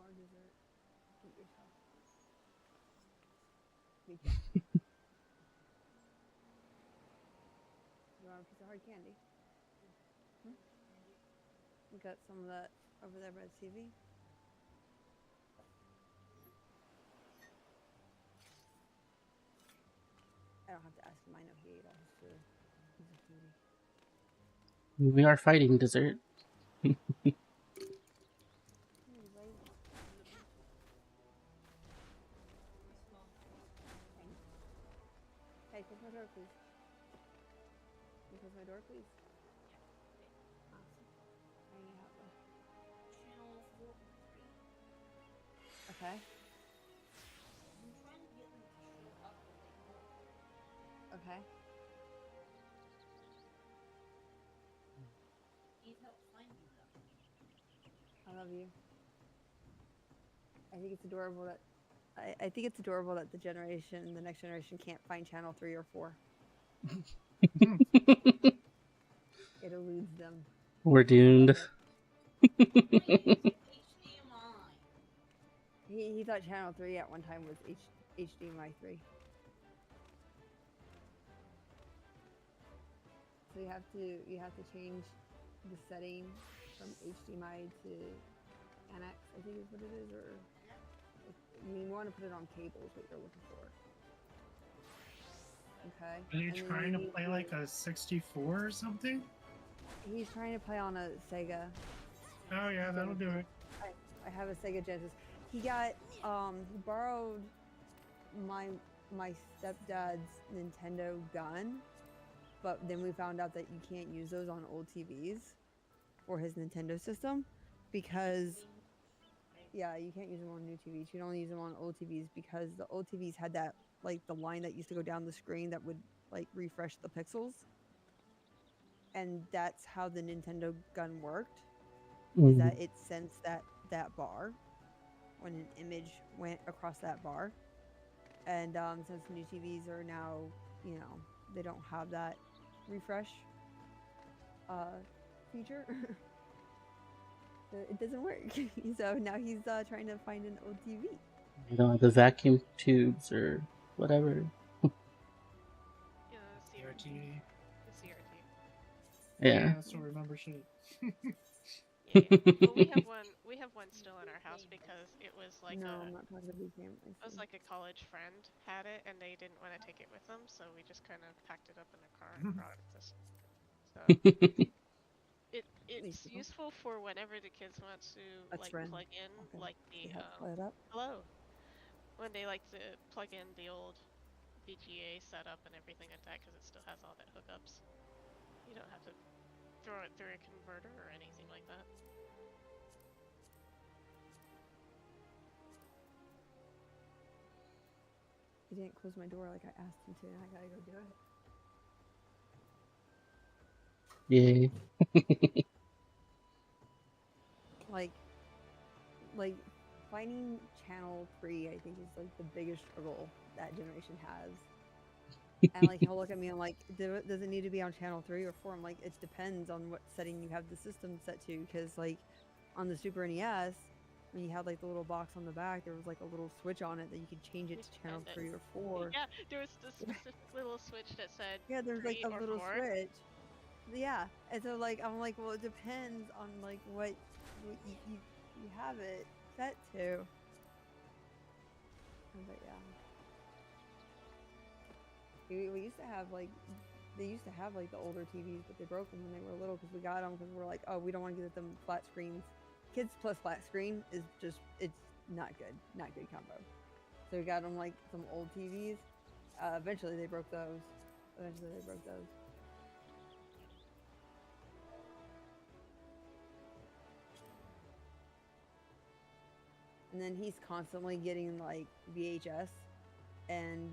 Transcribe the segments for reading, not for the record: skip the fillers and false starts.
are dessert. Eat yourself. Me too. You want a piece of hard candy? Hmm? We got some of that over there by the TV. I don't have to ask him. I know he ate all his food. He's a foodie. We are fighting dessert. Hey, close my door, please. Can you close my door, please? Awesome. I need help with. Channel 4 3. Okay. I'm trying to get them to show up when they work. Okay. Need help finding them. I love you. I think it's adorable that I think it's adorable that the next generation can't find channel 3 or 4. It eludes them. We're doomed. HDMI. He thought channel 3 at one time was HDMI 3. So you have to change the setting from HDMI to NX, I think is what it is, or you want to put it on cable is what you're looking for. Okay. Are you trying to play like a 64 or something? He's trying to play on a Sega. Oh yeah, that'll do it. I have a Sega Genesis. He got he borrowed my stepdad's Nintendo gun, but then we found out that you can't use those on old TVs for his Nintendo system because you can't use them on new TVs. You can only use them on old TVs because the old TVs had that like the line that used to go down the screen that would like refresh the pixels. And that's how the Nintendo gun worked. Is that it sensed that bar when an image went across that bar. And since new TVs are now, they don't have that refresh feature. It doesn't work. So now he's trying to find an old TV. You know, the vacuum tubes or whatever. Yeah, the CRT. The CRT. Yeah. I still remember shit. Yeah. Well, we have one still in our house because it was like I'm not talking to BCam. It was like a college friend had it and they didn't want to take it with them, so we just kind of packed it up in a car and brought it with us. So it's useful for whenever the kids want to plug in like the hello. When they like to plug in the old VGA setup and everything like that because it still has all that hookups. You don't have to throw it through a converter or anything like that. He didn't close my door like I asked him to, and I gotta go do it. Yay. like finding channel 3, I think is like the biggest struggle that generation has. And like he'll look at me and like, does it need to be on channel 3 or 4? I'm like, it depends on what setting you have the system set to, because like on the Super NES, when you had like the little box on the back, there was like a little switch on it that you could change it to channel 3 or 4. Yeah, there was this specific little switch that said there's like a little 4. switch. Yeah, and so like I'm like, well, it depends on like what you have it set to. But yeah, we used to have like they used to have like the older TVs, but they broke them when they were little because we got them because we're like, oh, we don't want to get them flat screens. Kids plus flat screen is just it's not good combo. So we got them like some old TVs. Eventually they broke those. And then he's constantly getting like VHS and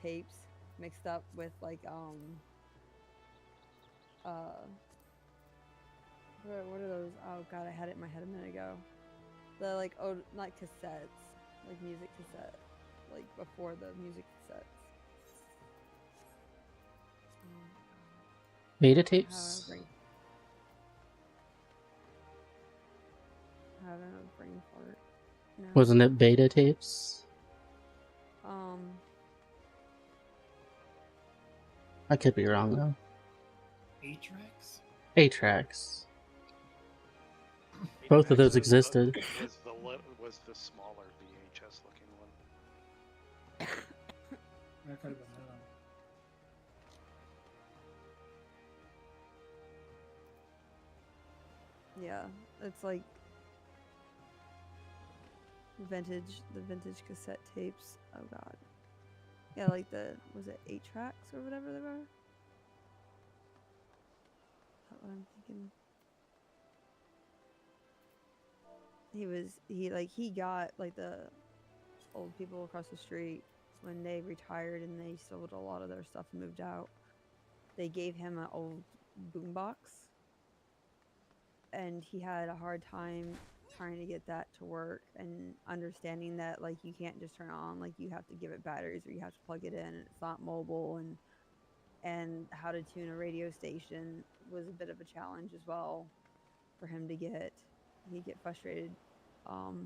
tapes mixed up with like what are those? Oh god, I had it in my head a minute ago. The like not cassettes, like music cassette, like before the music cassettes. Beta tapes. I don't know, brain fart. No. Wasn't it beta tapes? I could be wrong though. 8-tracks? 8-tracks. Both of those existed. Was the smaller VHS looking one? That could have been that. Yeah, it's like the vintage cassette tapes. Oh god. Yeah, like was it 8-tracks or whatever they were? Is that what I'm thinking? He got like the old people across the street when they retired and they sold a lot of their stuff and moved out. They gave him an old boombox, and he had a hard time trying to get that to work and understanding that like you can't just turn it on, like you have to give it batteries or you have to plug it in, and it's not mobile, and how to tune a radio station was a bit of a challenge as well for him to get. He'd get frustrated.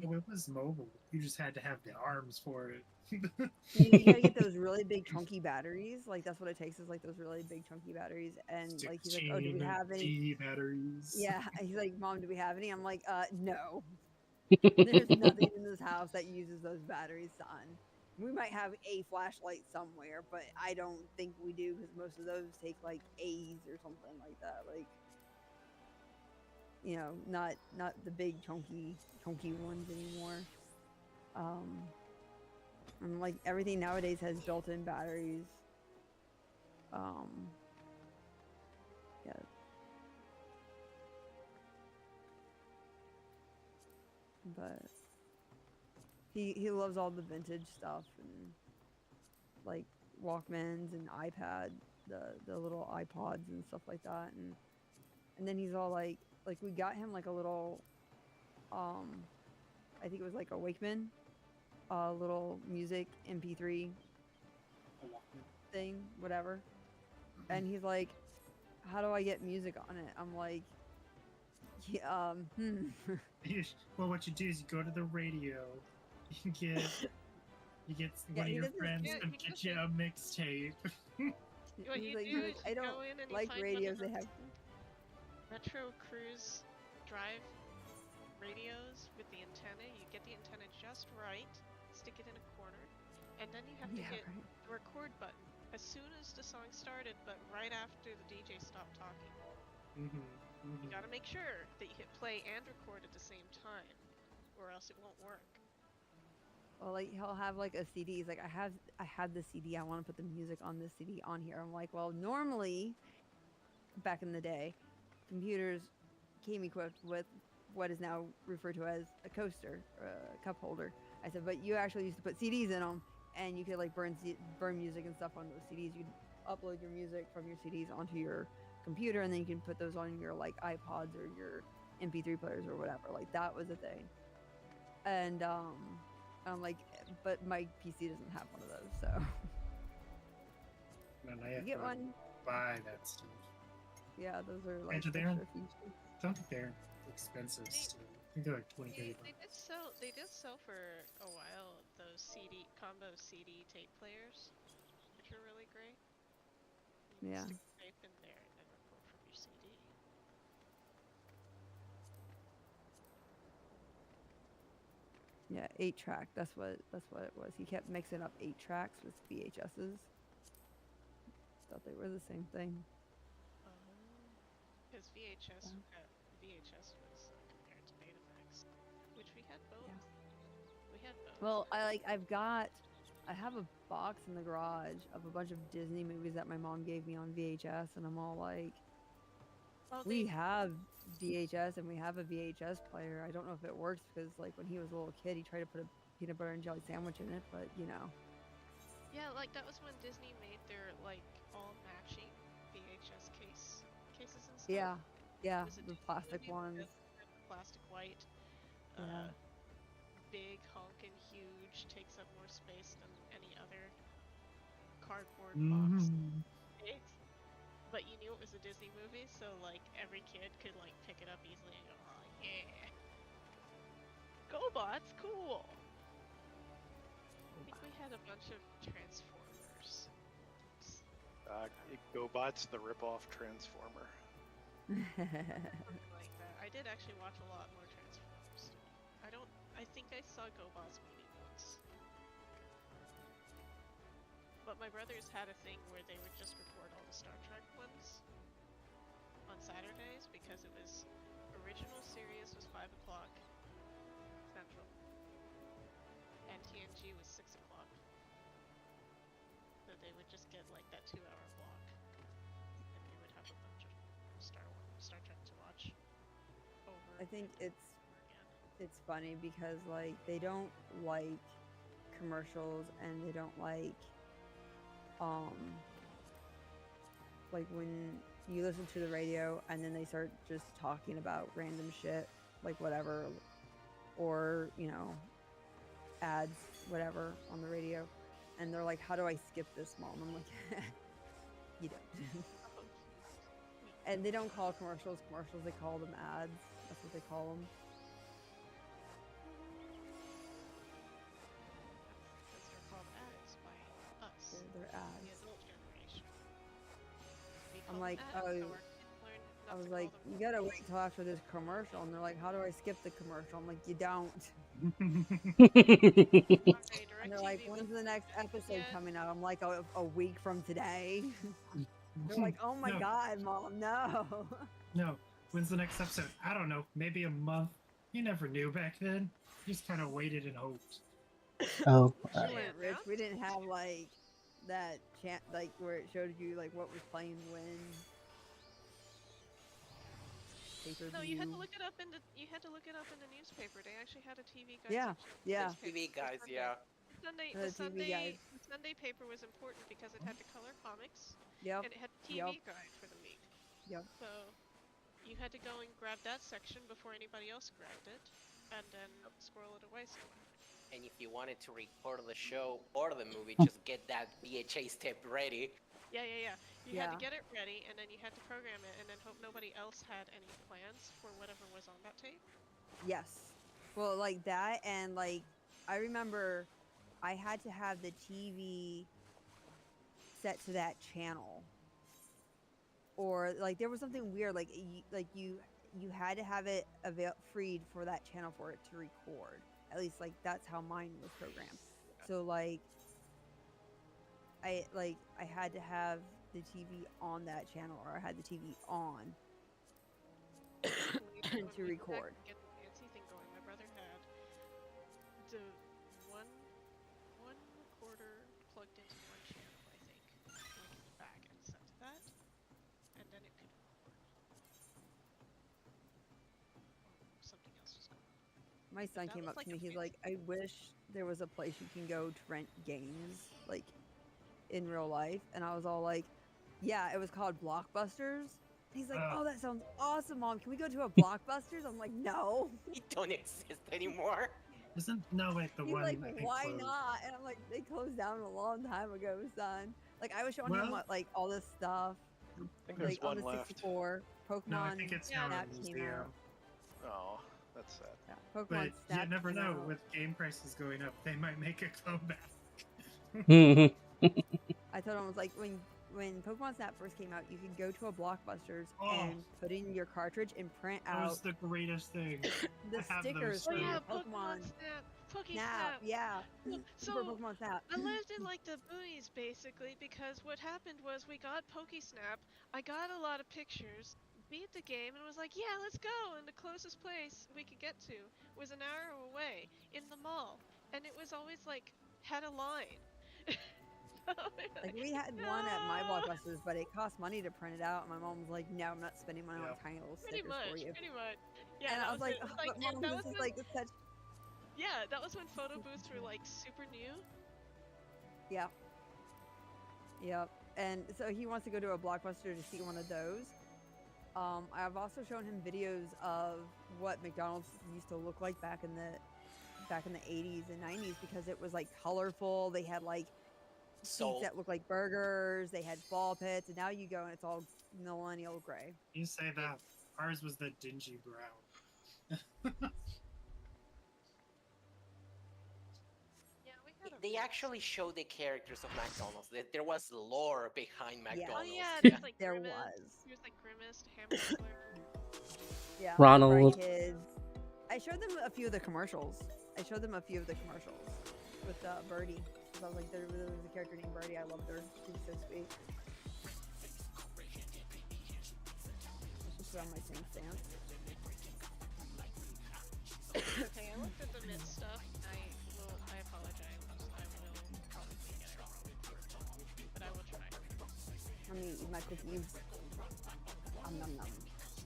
It was mobile. You just had to have the arms for it. You gotta get those really big chunky batteries. Like that's what it takes, is like those really big chunky batteries. And like he's like, "Oh, do we have any batteries?" Yeah, he's like, "Mom, do we have any?" I'm like, no. There's nothing in this house that uses those batteries, son. We might have a flashlight somewhere, but I don't think we do, because most of those take like A's or something like that. Like, you know, not the big chunky ones anymore. And like everything nowadays has built-in batteries. Yeah. But he loves all the vintage stuff, and like Walkmans and iPad, the little iPods and stuff like that, and then he's all like we got him like a little I think it was like a Wakeman, little music MP3 thing, whatever. And he's like, "How do I get music on it?" I'm like, yeah, Well, what you do is you go to the radio, you get one of your friends and get you a mixtape. He's like, I don't like radios. They have Retro Cruise Drive radios with the antenna. You get the antenna just right, stick it in a corner, and then you have to hit the record button as soon as the song started, but right after the DJ stopped talking. You gotta make sure that you hit play and record at the same time, or else it won't work. Well, like he'll have like a CD. He's like, I had the CD. I want to put the music on this CD on here. I'm like, well, normally, back in the day, computers came equipped with what is now referred to as a coaster, or a cup holder. I said, but you actually used to put CDs in them, and you could like burn music and stuff on those CDs. You could upload your music from your CDs onto your computer, and then you can put those on your like iPods or your MP3 players or whatever. Like that was a thing. And I'm like, but my PC doesn't have one of those, so. And I have you get to one. buy that stuff. Yeah, those are like extra features. I don't think they're expensive still. I think they're like 20 They did sell for a while those combo CD tape players, which are really great. You can stick the tape in there and then record from your CD. Yeah, 8-track. That's what it was. He kept mixing up 8 tracks with VHSs. Thought they were the same thing. Because VHS was compared to Betamax, which we had both. Yeah. We had both. Well, I have a box in the garage of a bunch of Disney movies that my mom gave me on VHS, and I'm all like, we have VHS and we have a VHS player. I don't know if it works, because like when he was a little kid, he tried to put a peanut butter and jelly sandwich in it, but you know. Yeah, like that was when Disney made their like all matching VHS cases and stuff. Yeah, the plastic ones. Plastic white. Big, honking, huge, takes up more space than any other cardboard box. But you knew it was a Disney movie, so like every kid could like pick it up easily and go, oh yeah. GoBots, cool. I think we had a bunch of Transformers. GoBots, the rip-off Transformer. Like that. I did actually watch a lot more Transformers. I think I saw GoBots maybe once. But my brothers had a thing where they would just record all the Star Trek ones on Saturdays because it was original series was 5 o'clock Central. And TNG was 6 o'clock. So they would just get like that 2-hour block. And we would have a bunch of Star Trek to watch over. I think and it's funny because like they don't like commercials and they don't like when you listen to the radio and then they start just talking about random shit like whatever, or you know, ads, whatever on the radio, and they're like, how do I skip this, Mom? I'm like, you don't. And they don't call commercials, they call them ads. That's what they call them. Because they're called ads by us. They're ads. The adult generation. I'm like, I was like, you gotta wait till after this commercial, and they're like, how do I skip the commercial? I'm like, you don't. And they're like, when's the next episode coming out? I'm like, a week from today. They're like, oh my God, Mom, no. No, when's the next episode? I don't know, maybe a month. You never knew back then. You just kind of waited and hoped. Oh, We weren't rich. We didn't have like that chant, like where it showed you like what was playing when. No, you had to look it up in the newspaper. They actually had a TV guide. Yeah, yeah. TV guides, yeah. The Sunday paper was important because it had the color comics. Yep. And it had TV guide for the week. Yep. So you had to go and grab that section before anybody else grabbed it, and then squirrel it away somewhere. And if you wanted to record the show or the movie, just get that VHS tape ready. Yeah. You had to get it ready, and then you had to program it, and then hope nobody else had any plans for whatever was on that tape. Yes. Well, like that, and like I remember I had to have the TV set to that channel, or like there was something weird, like you had to have it freed for that channel for it to record. At least like that's how mine was programmed. So like I had to have the TV on that channel, or I had the TV on to record. Get the fancy thing going. My brother had the one recorder plugged into one channel, I think, like in the back, and set to that, and then it could record. Something else was going on. My son came up to me. He's like, I wish there was a place you can go to rent games, like in real life. And I was all like, yeah, it was called Blockbusters. He's like, oh, that sounds awesome, Mom. Can we go to a Blockbusters? I'm like, no. It don't exist anymore. Isn't no like the He's one? like, I think why closed. not? And I'm like, they closed down a long time ago, son. Like I was showing him what, like all this stuff. I think there's like on one the left. 64, Pokemon. No, I think it's Snap now came zero. out. Oh, that's sad. Yeah, Pokemon But Snap you never came know. out. With game prices going up, they might make a comeback. I told him, I was like, when Pokemon Snap first came out, you could go to a Blockbusters and put in your cartridge and print That out was the greatest thing. the I have stickers those for too. your Pokemon Pokemon Snap. Snap. Yeah. So Super Pokemon Snap. I lived in like the boonies basically, because what happened was we got PokeSnap. I got a lot of pictures, beat the game, and was like, yeah, let's go. And the closest place we could get to was an hour away in the mall, and it was always like had a line. Like we had one at my Blockbusters, but it cost money to print it out. And my mom was like, "No, I'm not spending money on tiny little stickers for you." Pretty much. Yeah, and I was like, it. "Oh, but Mom, this is like such." Yeah, that was when photo booths were like super new. Yeah. Yep. And so he wants to go to a Blockbuster to see one of those. I've also shown him videos of what McDonald's used to look like back in the 80s and 90s, because it was like colorful. They had like seats that looked like burgers. They had ball pits, and now you go and it's all millennial gray. You say that. Ours was the dingy brown. They actually showed the characters of McDonald's. That there was lore behind Yeah. Oh McDonald's. yeah, Yeah. there's like There Grimace. was. There's like Grimace, Hamburglar. Yeah. Ronald. Fry Kids. I showed them a few of the commercials. With Birdie. So I was like, there was a character named Birdie. I loved her. She was so sweet. Just on my tin stamp. Okay, I looked at the mid stuff. I apologize. I will probably get it wrong, but I will try. Let me eat my cookies. Nom nom.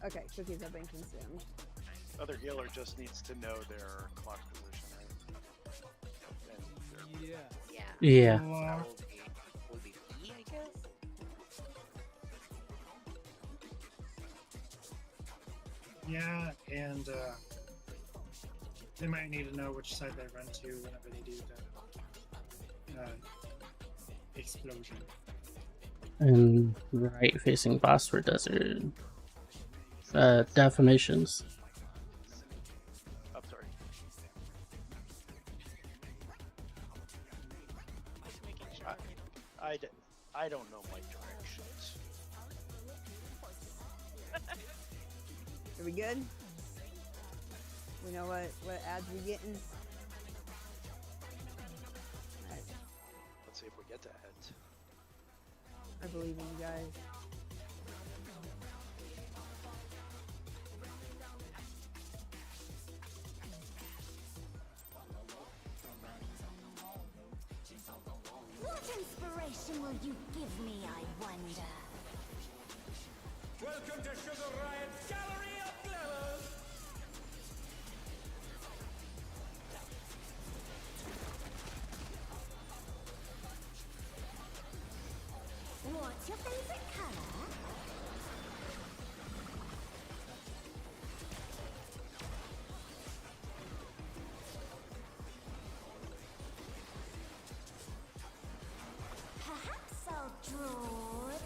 Okay, cookies have been consumed. Other healer just needs to know their clock position, right? And their Yeah. That would be E, I guess. Yeah, and they might need to know which side they run to whenever they do the explosion. And right facing boss for desert. Defamations. I'm sorry. Just making sure that we don't I don't know my directions. Are we good? We know what ads we getting? Alright, Let's see if we get to heads. I believe in you guys. What inspiration will you give me, I wonder? Welcome to Sugar Riot's Gallery of Glamours! What's your favorite color? Perhaps I'll draw this.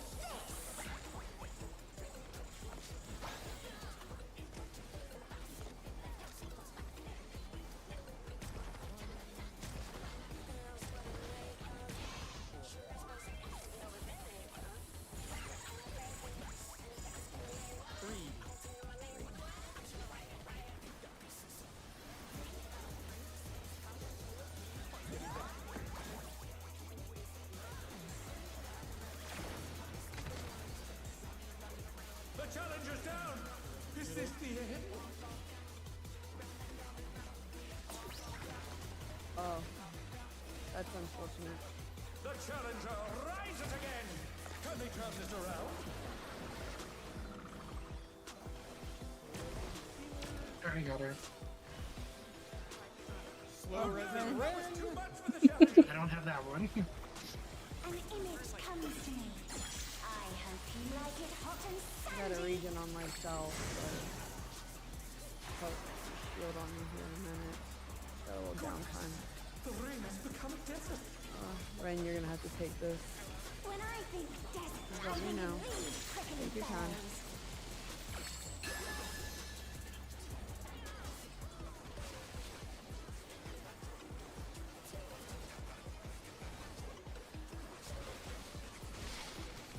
The challenger's down! Is this the end? Oh, that's unfortunate. The challenger rises again! Can they turn this around? I got her. Slow resin. That was too much for the challenger! I don't have that one. An image comes to me. I hope you like it hot and I got a sandy. region on myself, but I'll shield on you here in a minute. Got a little downtime. The ring has become a desert! Ren, you're gonna have to take this. When I think desert, Just let me know. Take your time.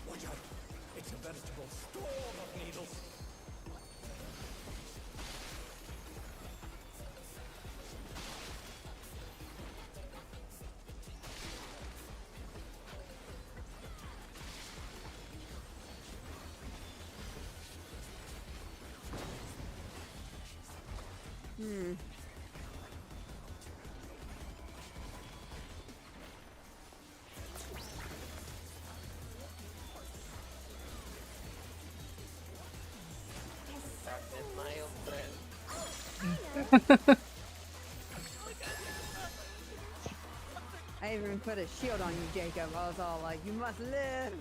Watch out! It's a veritable storm of needles! Darkness, my old friend. I even put a shield on you, Jacob. I was all like, you must live.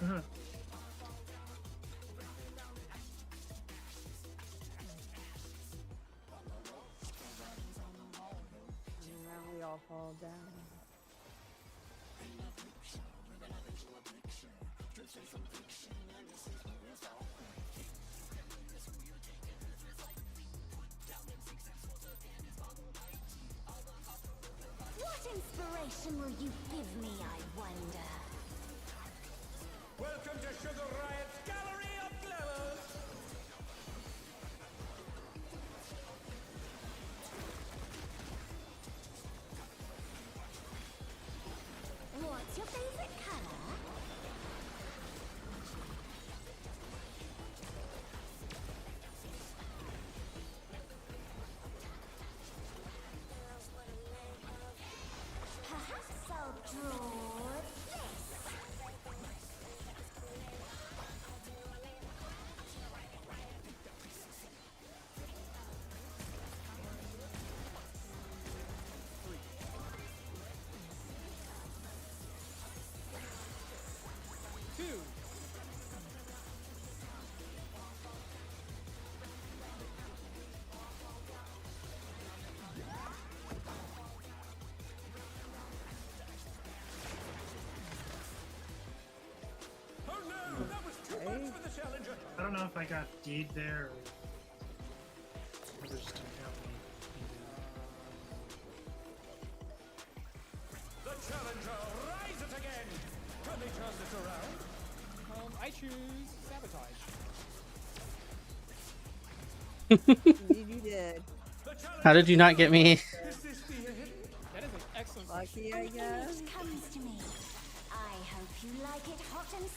And now we all fall down. What inspiration inspiration will you give me, I wonder? Welcome to Sugar Riot's Gallery of Glamours! What's your favorite color? Perhaps I'll draw this. Oh no, that was too much for the challenger. I don't know if I got Deed there or just didn't count me. The challenger rises again. Can they turn this around? I choose sabotage. Indeed you did. How did you not get me? That is an excellent Lucky, I guess. Comes to me. I hope you like it hot and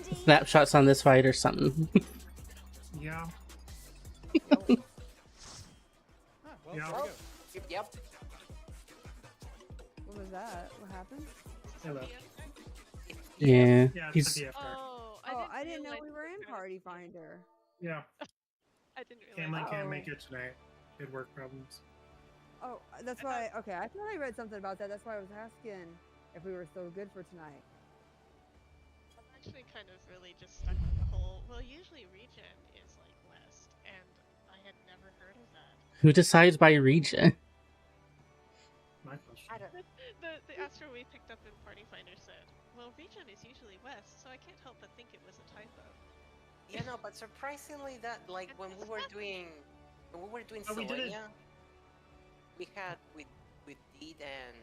sandy. Snapshots on this fight or something. Yeah. well, Yeah. there we go. Yep. What was that? What happened? Hello. Yeah, Yeah, it's he's the DF card. Oh, I didn't know we were in Party Finder. Yeah. I didn't realize. Camlin can't make it tonight. Good work problems. Oh, that's why. Okay, I thought I read something about that. That's why I was asking if we were still good for tonight. I'm actually kind of really just stuck with the whole. Well, usually regen is like west, and I had never heard of that. who decides by region? My question. The Astro we picked up in Party Finder said, "Well, regen is usually west, so I can't help but think it was a typo." Yeah, no, but surprisingly, that like when we were doing Selenia, we had with Deed and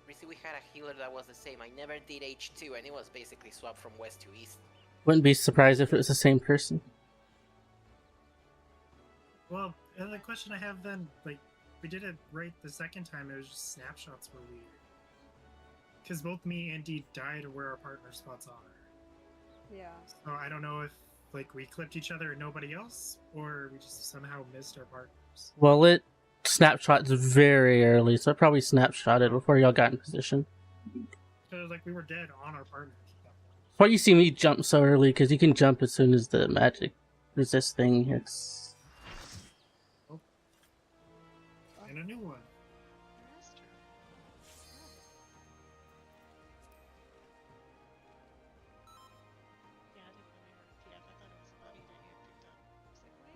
Risi, we had a healer that was the same. I never did H2, and it was basically swapped from west to east. Wouldn't be surprised if it was the same person. Well, the question I have then, like, we did it right the second time. It was just snapshots were weird. Because both me and Deed died where our partner spots are. Yeah. So I don't know if like we clipped each other and nobody else, or we just somehow missed our partners. Well, it snapshots very early, so it probably snapshotted before y'all got in position. So like we were dead on our partners. That's why you see me jump so early, because you can jump as soon as the magic resist thing hits. Oh. And a new one.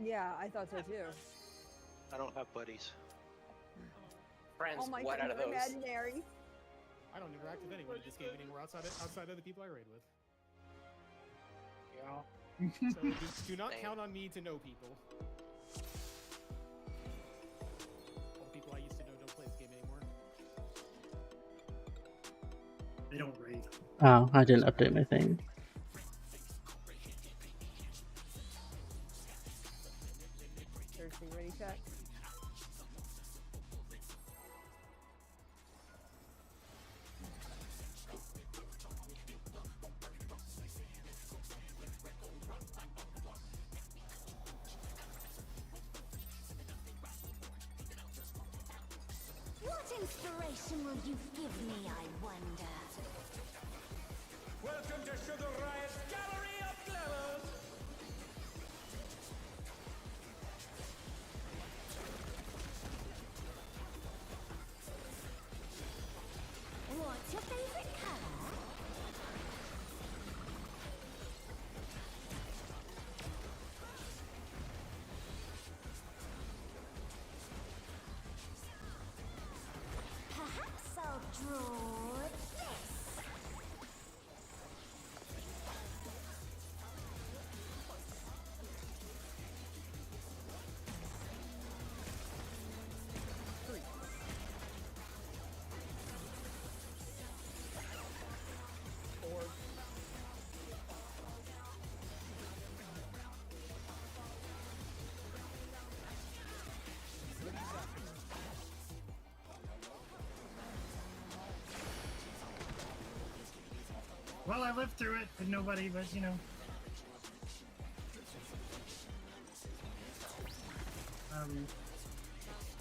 Yeah, I thought so too. I don't have buddies. Friends, Oh my what God, are those? imaginary. I don't interact with anyone in this game anymore outside of the people I raid with. Yeah. So do not count on me to know people. All the people I used to know don't play this game anymore. They don't raid. Oh, I didn't update my thing. Thirsty, ready, check. What inspiration will you give me, I wonder? Welcome to Sugar Riot's Gallery of Glamours! What's your favorite color? Perhaps I'll draw this. Well, I lived through it with nobody, but you know. Oh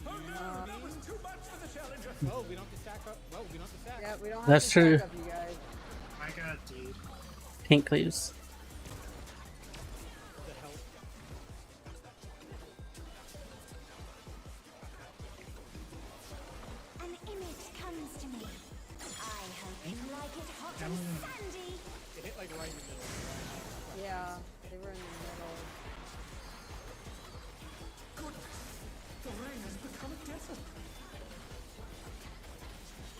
no, that was too much for the challenger. Oh, we don't have to stack up. Well, we don't have to stack. Yeah, we don't have That's to true. stack up, you guys. I got it, dude. Pink cleaves. The hell? An image comes to me. I hope you like it hot and sandy. It hit like right in the middle. Yeah, they were in the middle. The rain has become a desert.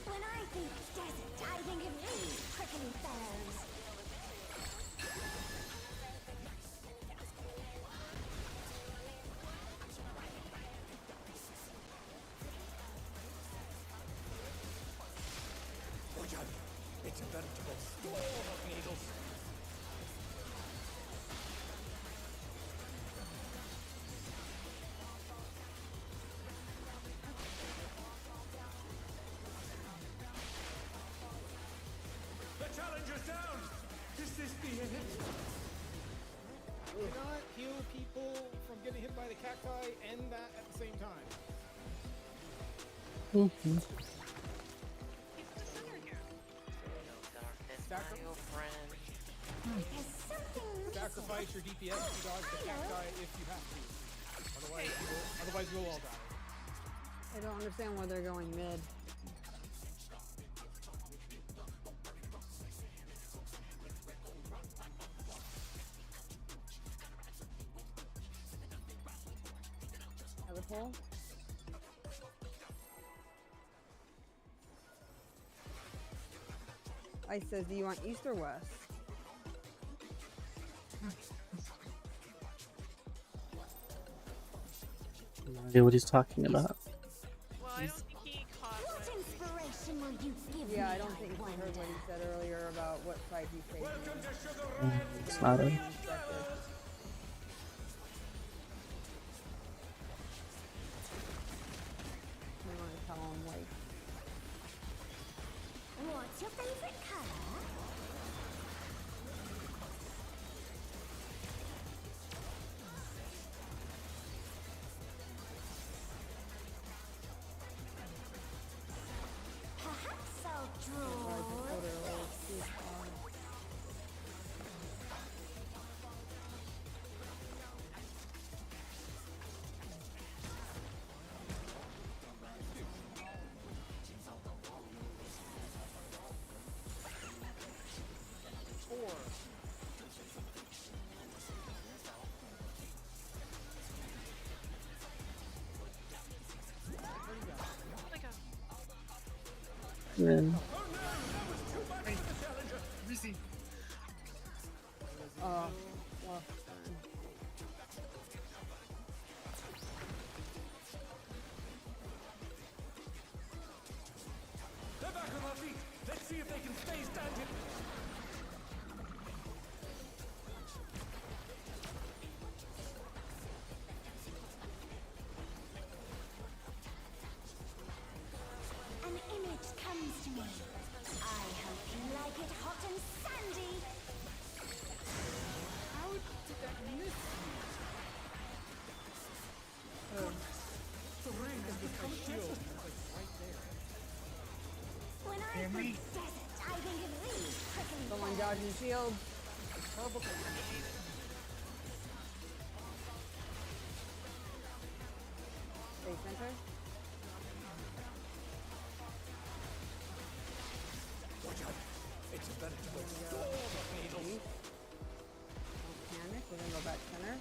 When I think desert, I think of these prickly fellows. It's a veritable storm of needles. The challenger's down! Is this the end? You cannot heal people from getting hit by the cacti and that at the same time. Mm-hmm. Sacrifice your DPS to dodge the cacti if you have to. Otherwise you'll all die. I don't understand why they're going mid. Other pole? Ice says, do you want east or west? No idea what he's talking about. Well, I don't think he caught What inspiration will you give Yeah, me? I don't think he heard what he said earlier about what side he's taking. It's not a... I want to tell him, like, What's your favorite color? Perhaps I'll draw. Yeah. Hey, Reese. well, They're back on our feet. Let's see if they can stay standing. An image comes to me. I hope you like it hot and sandy. How did that miss you? The rain has become a desert. Like right there. When I Can we? think desert, I think of these prickly someone fellows. dodging shield. Terrible. Stay center. Watch out. It's a veritable storm of needles. Don't panic. We're gonna go back center.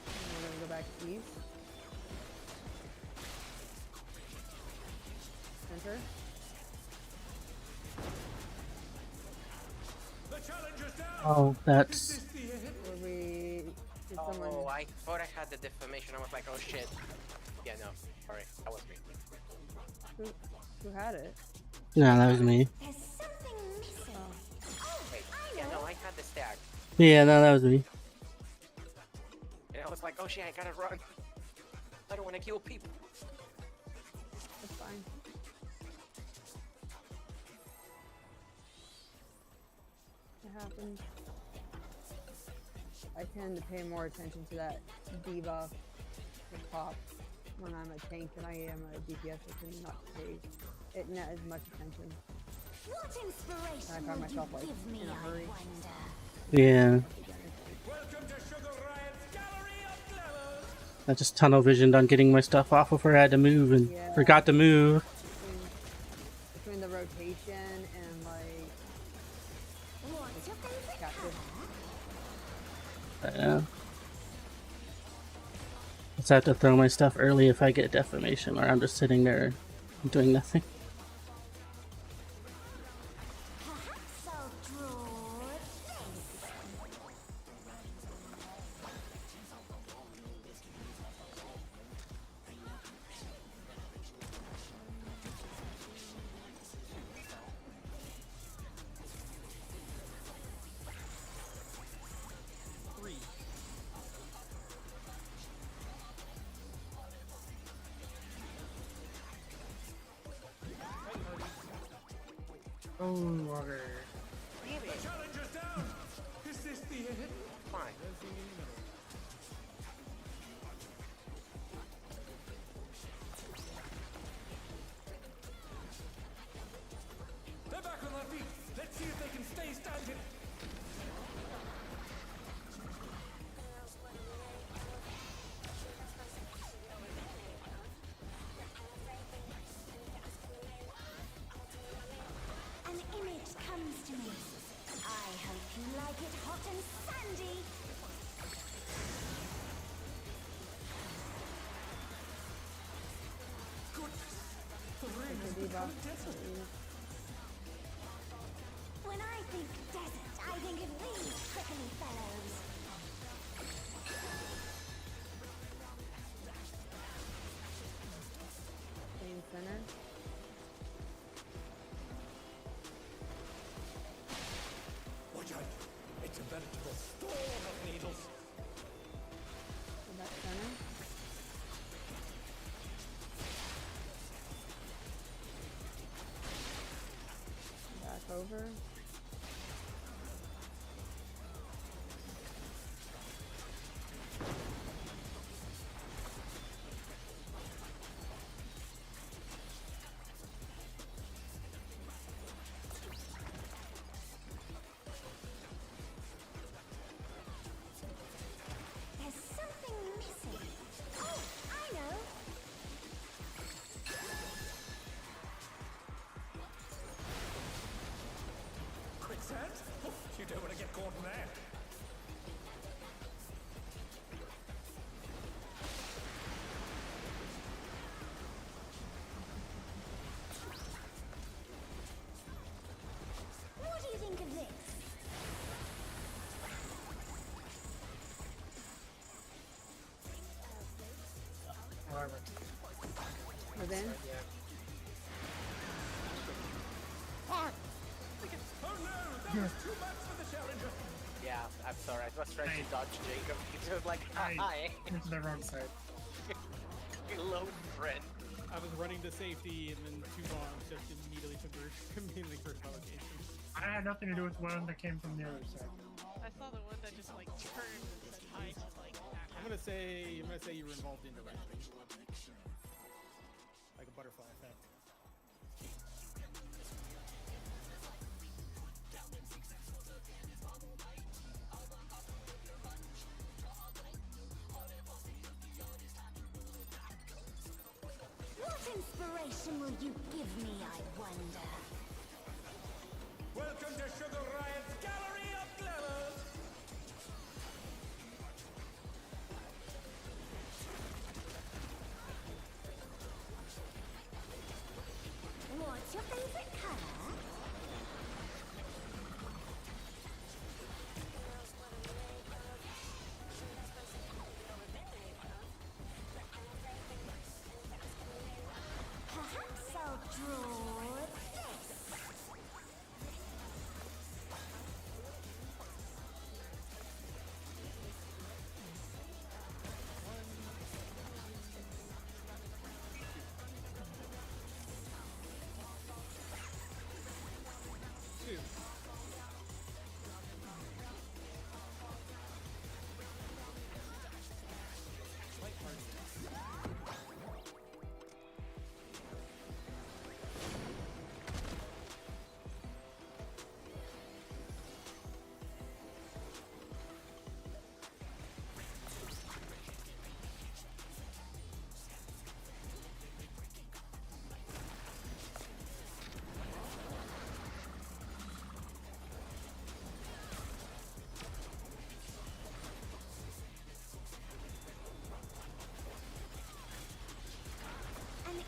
And we're gonna go back east. Center. The challenger's down. Oh, that's... Where we did someone. Oh, I thought I had the deformation. I was like, oh shit. Yeah, no. Sorry, that was me. Who had it? No, that was me. There's something missing. Wait, yeah, no, I had the stack. Yeah, no, that was me. And I was like, oh shit, I gotta run. I don't want to kill people. That's fine. happens. I tend to pay more attention to that debuff, the pop, when I'm a tank than I am a DPS. I tend not to pay it not as much attention. What inspiration I find myself like give me, in a hurry. Yeah. I just tunnel visioned on getting my stuff off before I had to move and forgot to move. Between the rotation and like What's your favorite color? Yeah. Just have to throw my stuff early if I get defamation, or I'm just sitting there doing nothing. Perhaps I'll draw this. Oh, water. Damn it. Challenger's down. Is this the end? Fine. They're back on their feet. Let's see if they can stay standing. An image comes to me. I hope you like it hot and sandy. When I think desert, I think of these prickly fellows. in center. Watch out. It's a veritable storm of needles. In that center. Back over. There's something missing. Oh, I know. Quicksand? Oh, you don't want to get caught in there. What do you think of this? However, Within. Oh no, that was too much for the Challenger. Yeah, I'm sorry. I was trying to dodge Jacob. He was like, hi. went to the wrong side. Hello, friend. I was running to safety, and then two bombs just immediately converged allocation. I had nothing to do with the one that came from the other side. I saw the one that just like turned and said hi to like that. I'm gonna say you were involved indirectly, like a butterfly effect. What inspiration will you give me, I wonder? Welcome to Sugar Riot's Gallery of Glamours. What's your favorite color? Perhaps I'll draw this. Two.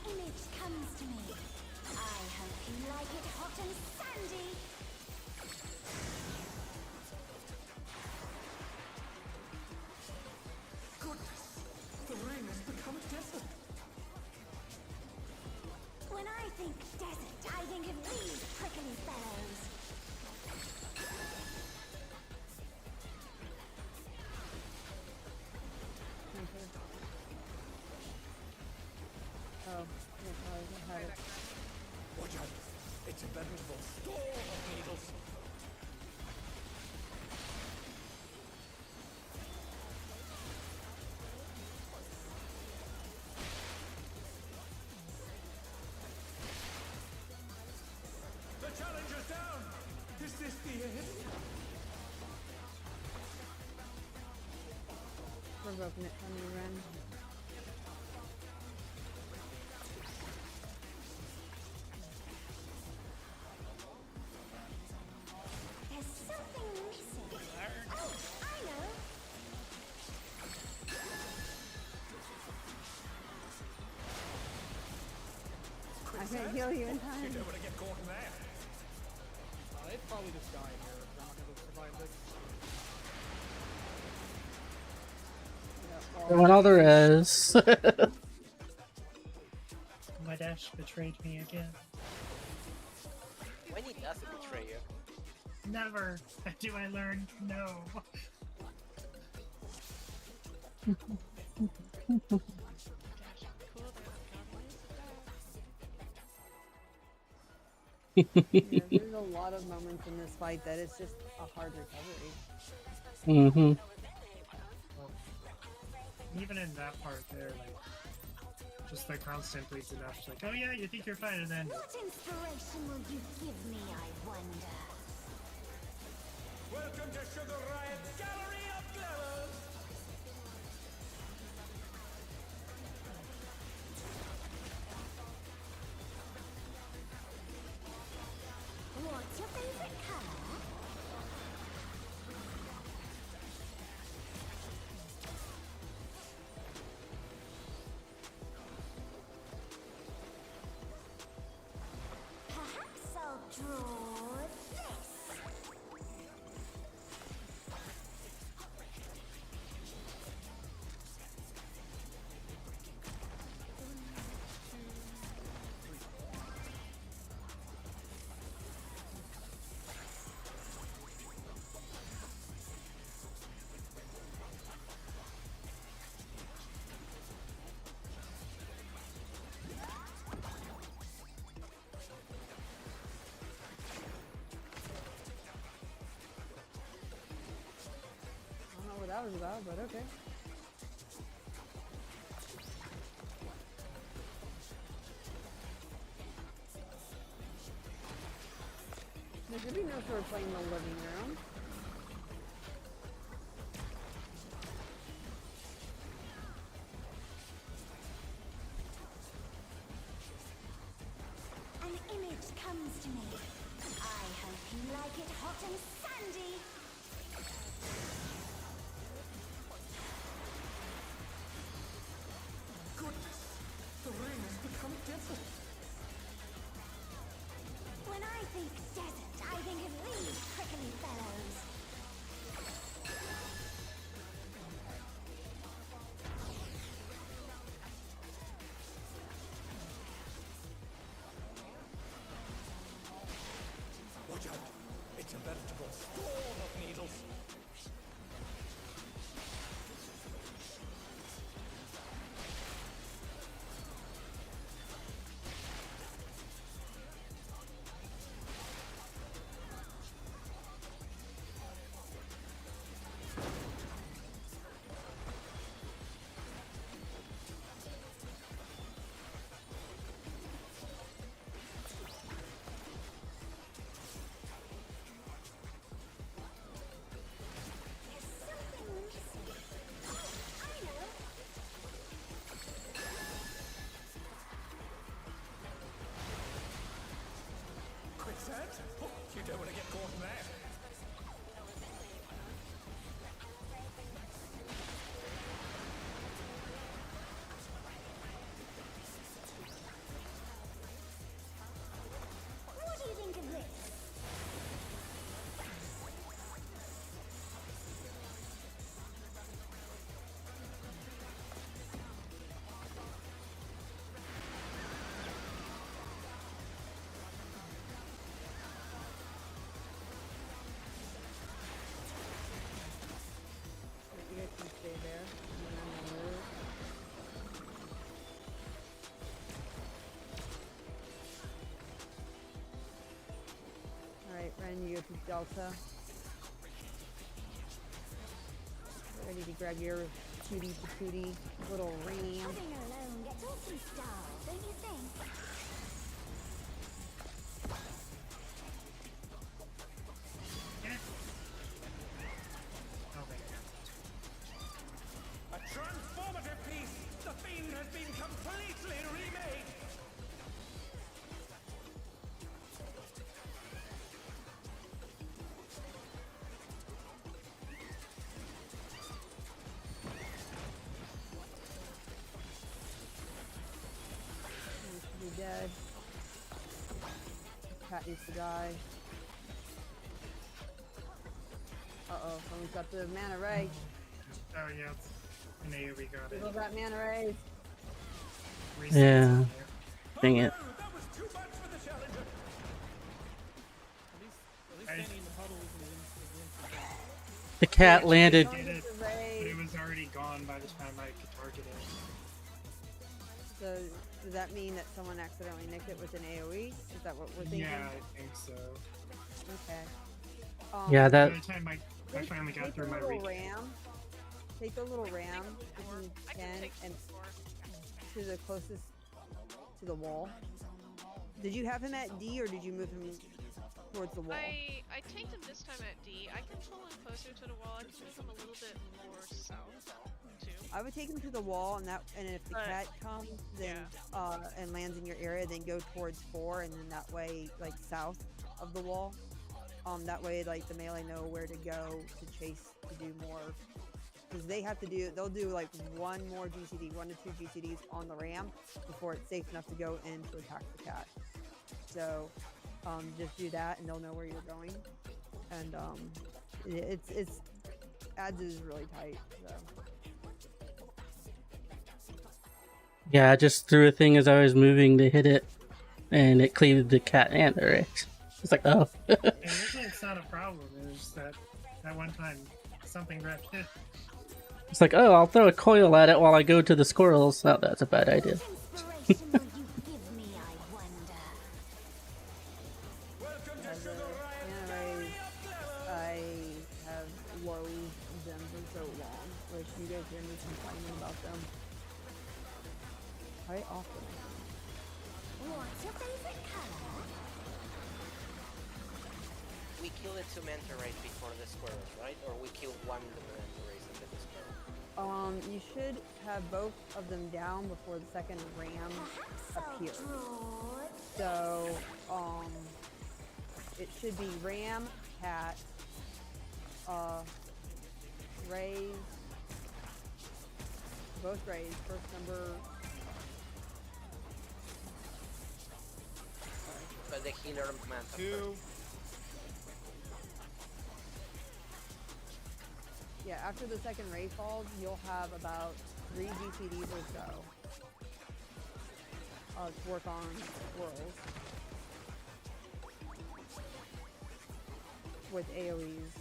image comes to me. I hope you like it hot and sandy. Goodness, the rain has become a desert. When I think desert, I think of these prickly fellows. Oh, I had it. Watch out, it's a veritable storm of needles. The challenger's down! Is this the end? We're broken it from you, Ren. There's something missing. Oh, I know. I can't heal you in time. You don't want to get caught in there. It's probably this guy here. I'm not gonna survive this. When all there is. My dash betrayed me again. When he doesn't betray you. Never do I learn no. Yeah, there's a lot of moments in this fight that it's just a hard recovery. Mm-hmm. Even in that part there, like, just the constant bleeds enough, like, oh yeah, you think you're fine, and then... What inspiration will you give me, I wonder? Welcome to Sugar Riot's Gallery of Glamours! What's your favorite color? Perhaps I'll draw this. I don't know what that was about, but okay. There should be no sort of playing in the living room. An image comes to me. I hope you like it hot and sandy. Goodness, the rain has become a desert. When I think desert, I think of these prickly fellows. Watch out, it's a veritable storm of needles. Quicksand? Oh, you don't want to get caught in there. when you go to Delta. Get ready to grab your cutie patootie little ram. Living alone gets awesome style, don't you think? A transformative piece! The Fiend has been completely remade! You should be dead. Cat needs to die. Uh-oh, someone's got the mana ray. Oh yeah, it's an AoE got it. People got mana rays. Yeah. Dang it. Oh, that was too much for the challenger! At least standing in the puddle isn't against The cat landed. Did it, but it was already gone by the time I could target it. So does that mean that someone accidentally nicked it with an AoE? Is that what we're thinking? Yeah, I think so. Okay. Yeah, that. By the time I finally got Take through the my little recap. ram. Take the little ram if you can, and to the closest to the wall. Did you have him at D or did you move him towards the wall? I tanked him this time at D. I can pull him closer to the wall. I can move him a little bit more south too. I would take him to the wall, and if the cat comes, then and lands in your area, then go towards 4, and then that way, like south of the wall. That way, like the melee know where to go to chase to do more, because they'll do like 1 more GCD, 1 to 2 GCDs on the ram before it's safe enough to go in to attack the cat. So, just do that, and they'll know where you're going. And it's ads is really tight. So. Yeah, I just threw a thing as I was moving to hit it, and it cleaved the cat and the Rex. It's like, oh. And usually it's not a problem. It was just that one time something grabbed it. It's like, oh, I'll throw a coil at it while I go to the squirrels. Oh, that's a bad idea. Inspiration will you give me, I wonder? Welcome to As Sugar a mana rays, I have loathed them for so long. Wish you guys hear me complaining about them. Quite often. What's your favorite color? We kill the 2 manta rays before the squirrels, right? Or we kill 1 of the manta rays and then the squirrel? You should have both of them down before the second ram appears. So, it should be ram, cat, rays, both rays, first number. But the healer manta 2. Yeah, after the second ray falls, you'll have about 3 GCDs or so to work on squirrels with AoEs.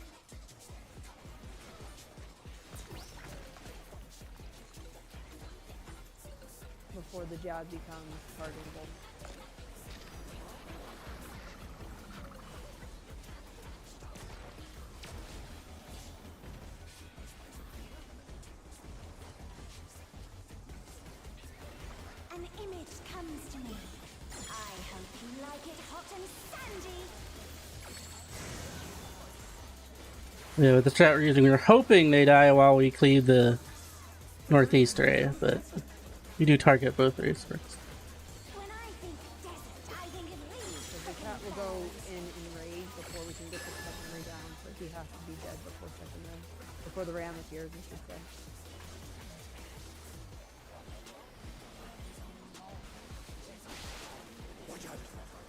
Before the jab becomes targetable. An image comes to me. I hope you like it hot and sandy. Yeah, with the strat we're using, we're hoping they die while we cleave the northeast ray, but we do target both rays first. When I think desert, I think of leaves. So the cat will go in rage before we can get the second ray down, so he has to be dead before the ram appears, I should say. Watch out!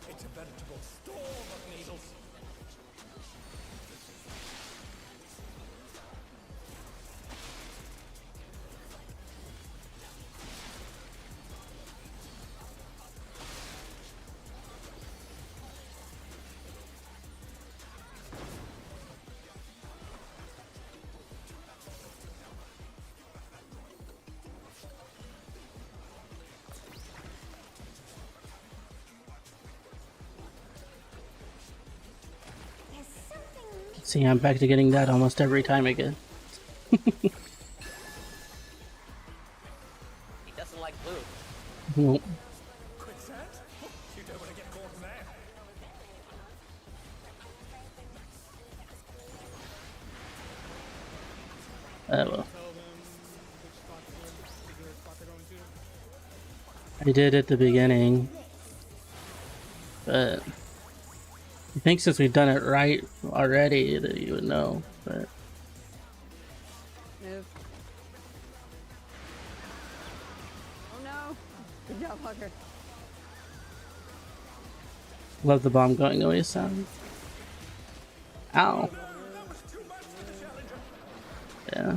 It's a veritable storm of needles! See, I'm back to getting that almost every time again. He doesn't like blue. Nope. Quicksand? You don't want to get caught in there. Well. I did at the beginning, but I think since we've done it right already that you would know, but Move. Oh no! Good job, Hugger. love the bomb going away sound. Ow. Yeah.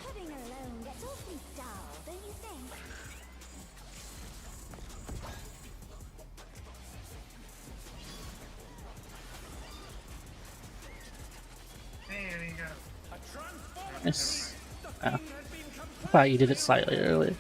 Pudding alone gets awfully dull, don't you think? Hey, there you go. Nice. Oh. I thought you did it slightly early.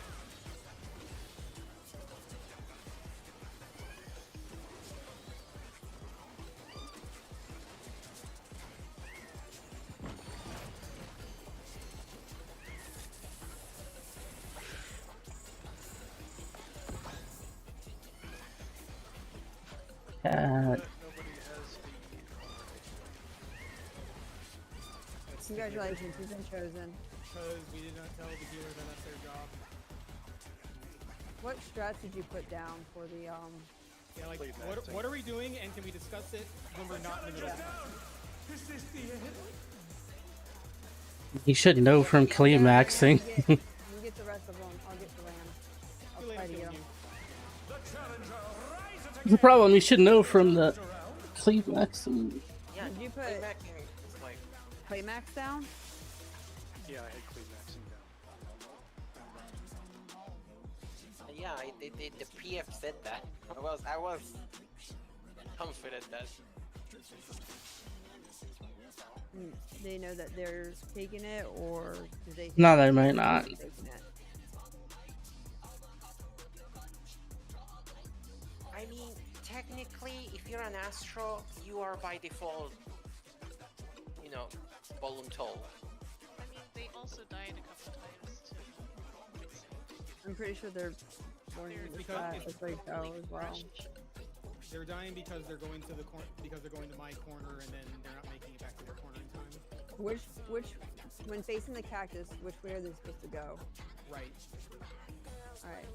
Congratulations, you've been chosen. Because we did not tell the healer that that's their job. What strats did you put down for the Yeah, like what are we doing, and can we discuss it when we're not in the middle of it? Is this the end? You should know from climaxing. You get the rest of them. I'll get the land. I'll try to get them. The problem you should know from the climaxing. Yeah, did you put Playmax down? Yeah, I had Cleavaxing down. Yeah, the PF said that. I was confident that. They know that they're taking it, or do they? No, they might not. I mean, technically, if you're an Astro, you are by default, you know, voluntold. I mean, they also died a couple times to fix it. I'm pretty sure they're learning as they go as well. They're dying because they're going to the corner, because they're going to my corner, and then they're not making it back to their corner in time. Which, when facing the cactus, which way are they supposed to go? Right. All right.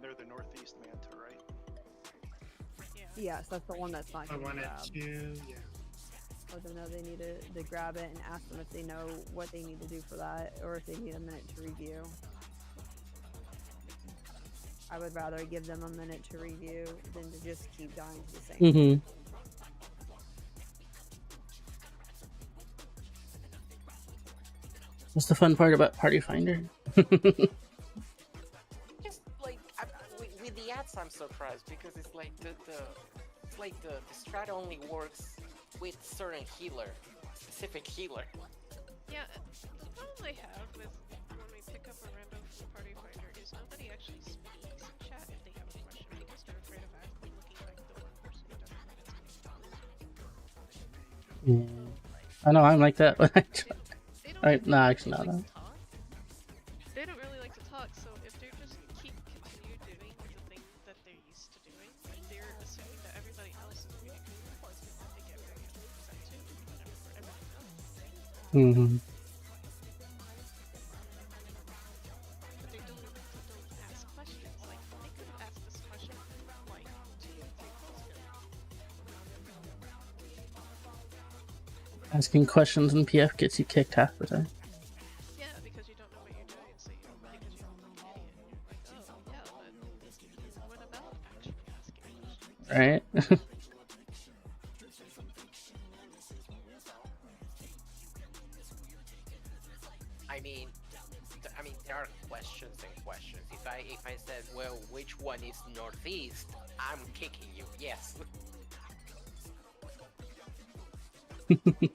They're the northeast manta, right? Yes, that's the one that's not I getting wanted grabbed. to, yeah. Let them know they need to grab it and ask them if they know what they need to do for that, or if they need a minute to review. I would rather give them a minute to review than to just keep dying to the same. Mm-hmm. What's the fun part about Party Finder? Just like with the ads, I'm surprised because it's like the strat only works with certain specific healer. Yeah, the problem I have with when we pick up a random from Party Finder is nobody actually speaks in chat if they have a question because they're afraid of actually looking like the one person who doesn't know what's going on. Yeah. I know I'm like that when I try. They don't Right, no, really actually not. like to talk. They don't really like to talk, so if they're just continue doing the thing that they're used to doing, they're assuming that everybody else is communicating with them, and they get very upset too. Whenever everything else. Mm-hmm. Asking questions in PF gets you kicked half the time. Yeah, because you don't know what you're doing, so you because you don't look an idiot. You're like, oh, yeah, but what about actually asking questions? Right? I mean, there are questions and questions. If I said, well, which one is northeast? I'm kicking you. Yes.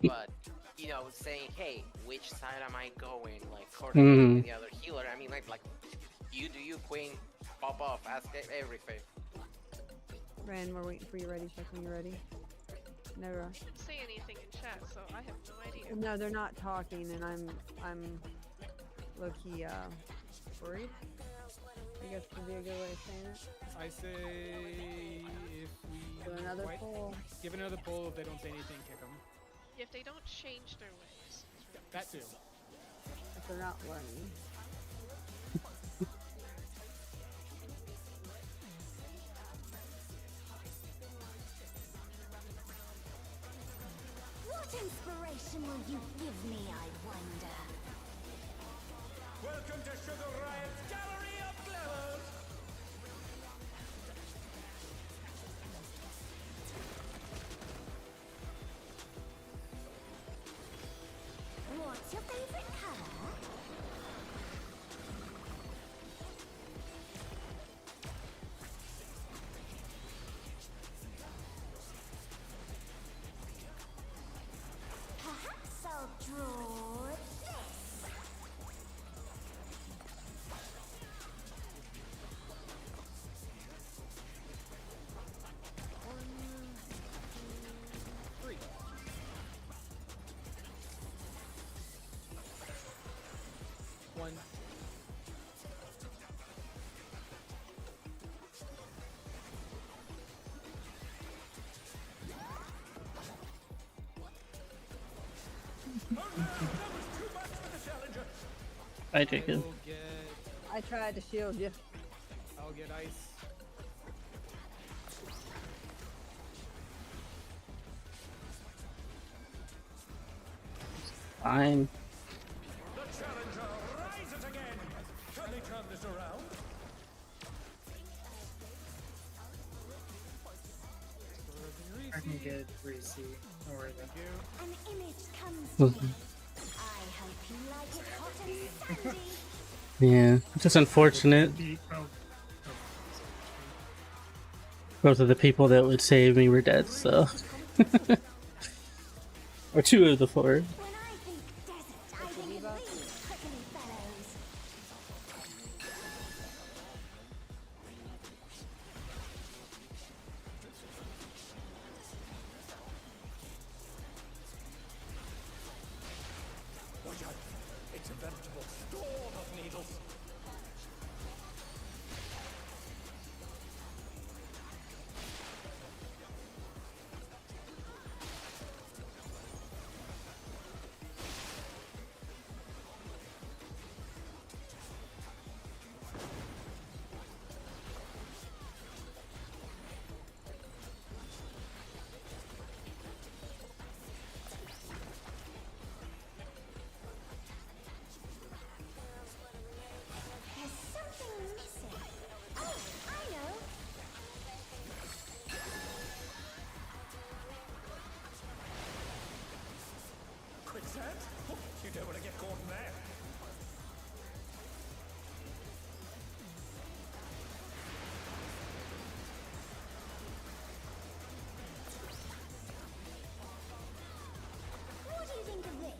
But you know, saying, hey, which side am I going? Like coordinating with the other healer. I mean, like you do you, Queen? Pop off. Ask everything. Ran, we're waiting for you ready. Check when you're ready. No rush. I didn't say anything in chat, so I have no idea. No, they're not talking, and I'm low-key worried. I guess would be a good way of saying it. I say if we do another poll. Give another poll. If they don't say anything, kick them. If they don't change their ways. That too. If they're not learning. What inspiration will you give me, I wonder? Welcome to Sugar Riot's Gallery of Glamours! What's your favorite color? Perhaps I'll draw this. One. I take it. I tried to shield you. I'll get ice. Fine. The challenger rises again! Can they turn this around? I can get Reese. Don't worry about it. An image comes to me. I hope you like it hot and sandy. Yeah, it's just unfortunate. Both of the people that would save me were dead, so. Or two of the four. When I think desert, I think of these prickly fellows. Watch out! It's a veritable storm of needles! There's something missing. Oh, I know. Quicksand? Oh, you don't want to get caught in there. What do you think of this?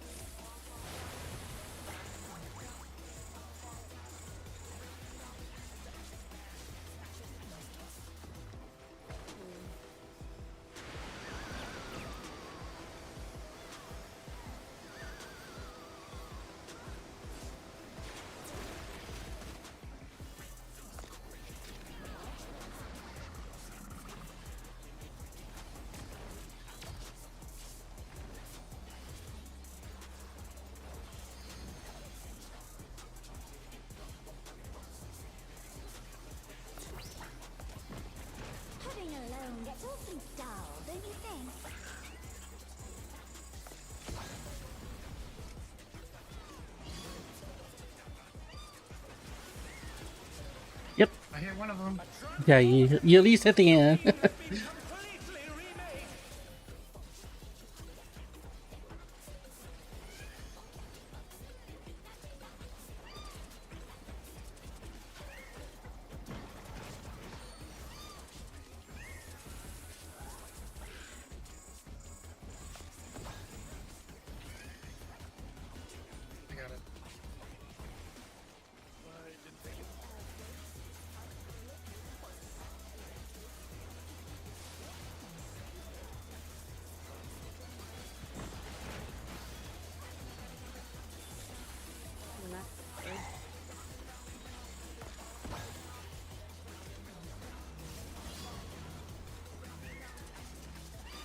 hit one of them. Yeah, you at least hit the end. I got it.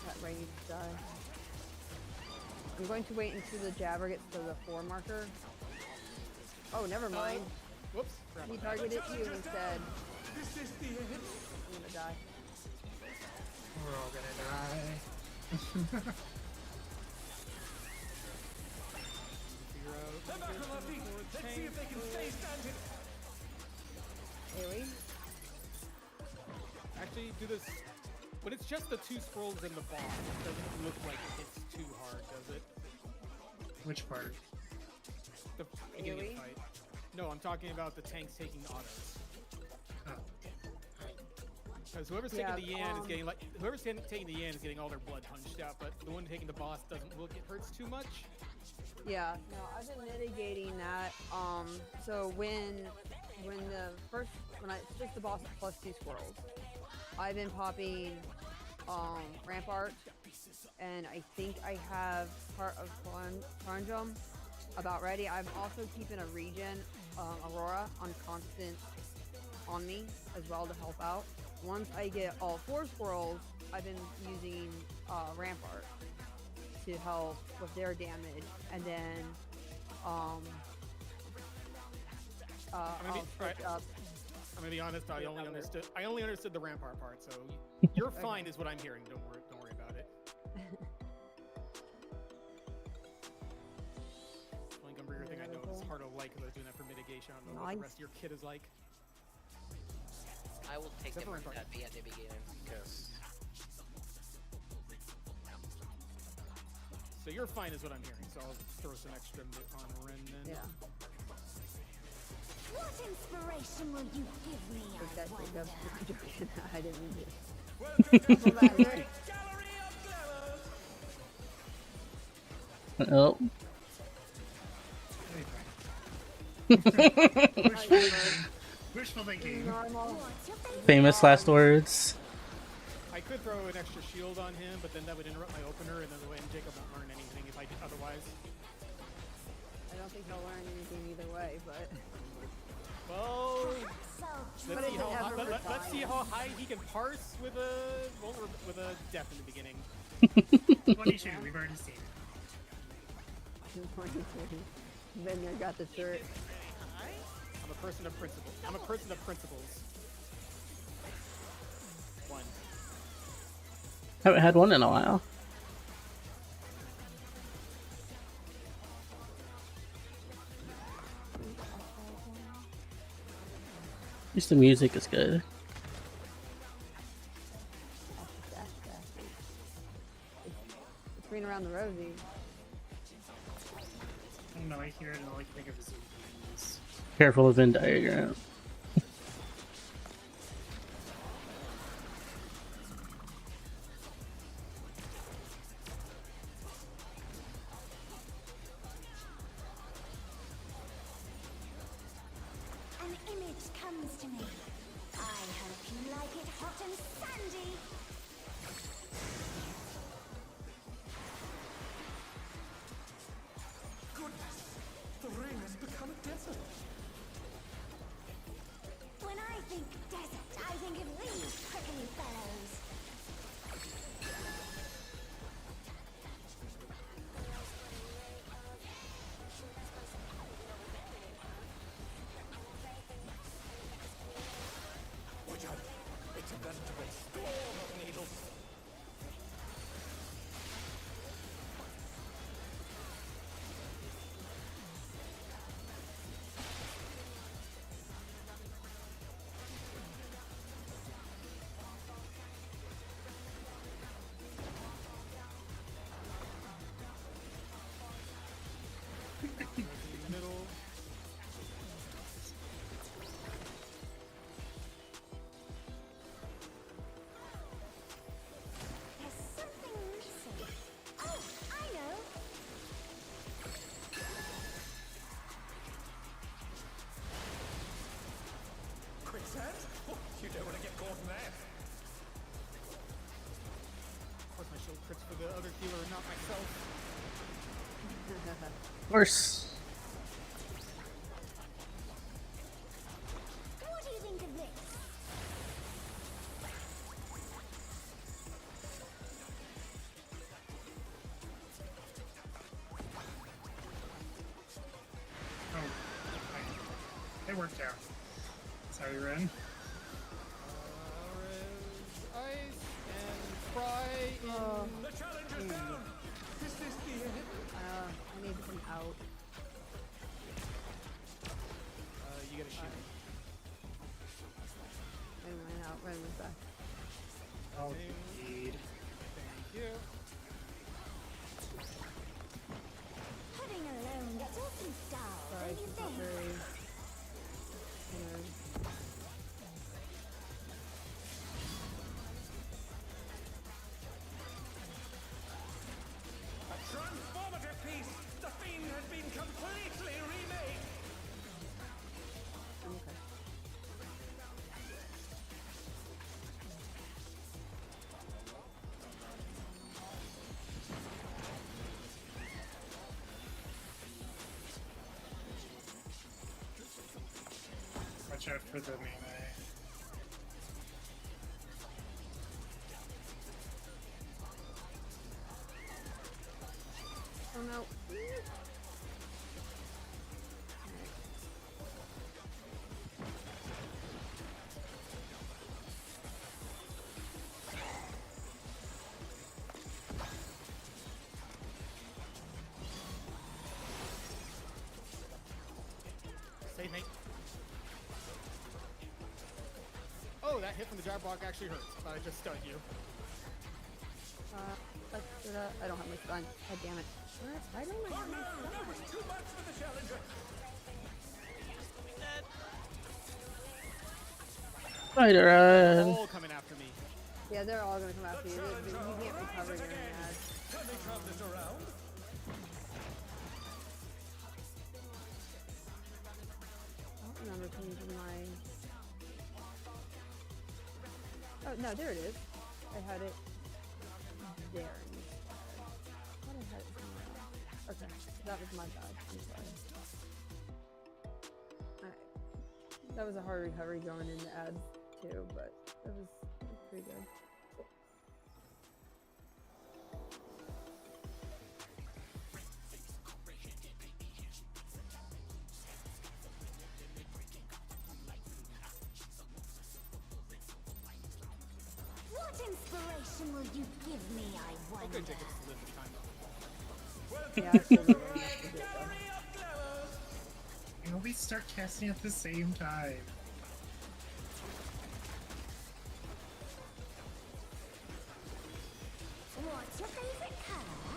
That range die. I'm going to wait until the jabber gets to the 4 marker. Oh, never mind. Whoops. He targeted you instead. I'm gonna die. We're all gonna die. Let's see if they can stay standing. AoE? Actually, do this. When it's just the 2 scrolls and the boss, it doesn't look like it's too hard, does it? Which part? The beginning of the fight. No, I'm talking about the tanks taking autos. Oh. Because whoever's taking the Yan is getting taking the Yan is getting all their blood punched out, but the one taking the boss doesn't look it hurts too much. Yeah, no, I've been mitigating that. So when it's just the boss plus 2 squirrels, I've been popping Rampart, and I think I have part of Conjum about ready. I'm also keeping a regen Aurora on constant on me as well to help out. Once I get all 4 squirrels, I've been using Rampart to help with their damage, and then I'll switch up. I'm gonna be honest. I only understood the Rampart part, so you're fine, is what I'm hearing. Don't worry about it. Only Gunbreaker thing I know is hard to like because I was doing that for mitigation. I don't know what the rest of your kit is like. I will take them from that at the beginning because. So you're fine, is what I'm hearing. So I'll throw some extra on Ren then. Yeah. What inspiration will you give me? I'm joking. I didn't mean to. Oh. Wishful thinking. Famous last words. I could throw an extra shield on him, but then that would interrupt my opener, and then the way Jacob won't learn anything if I did otherwise. I don't think he'll learn anything either way, but. Well, let's see how high he can parse with a death in the beginning. 22, we've already seen it. 22. Bender got the shirt. I'm a person of principles. One. Haven't had one in a while. At least the music is good. It's green around the rosy. I don't know, I hear it and all I can think of is EVs. Careful of Venn diagram. An image comes to me. I hope you like it hot and sandy. Goodness, the ring has become a desert. When I think desert, I think of these prickly fellows. Watch out, it's a veritable storm of the other healer and not myself. Of course. What do you think of this? Oh, it worked out. Sorry, Ren. Ice and fry in The challenger's down. Is this the end? I need to come out. You gotta shoot. I went out. Ren was back. Oh, indeed. Thank you. Heading alone gets awfully dull, Sorry, don't you she's not think? very. A transformative piece. The Fiend has been completely remade. Okay. Watch out for the melee. Oh no. Save me. Oh, that hit from the jab block actually hurts. Thought I just stunned you. I don't have my stun. God damn it. What? I don't know. Oh no, that was too much for the challenger. Spider Run. All coming after me. Yeah, they're all gonna come after you. You can't recover during an ad. Can they turn this around? I don't remember changing my. Oh no, there it is. I had it there. I thought I had it somewhere else. Okay, that was my bad. I'm sorry. Alright. That was a hard recovery going into ads too, but it was pretty good. What inspiration will you give me, I wonder? Okay, Jacob's to live the time. Yeah, absolutely. Gallery of glowers. You know, we start casting at the same time. What's your favorite color?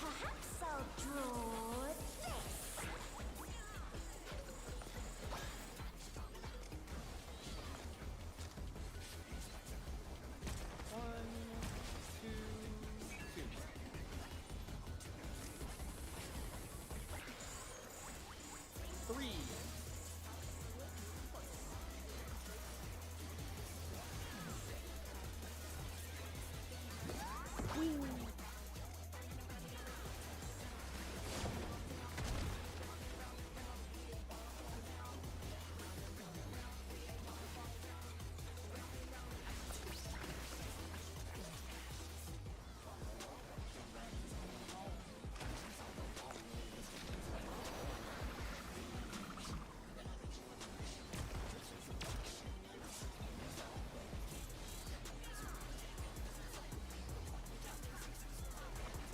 Perhaps I'll draw this. One, two, two. Three.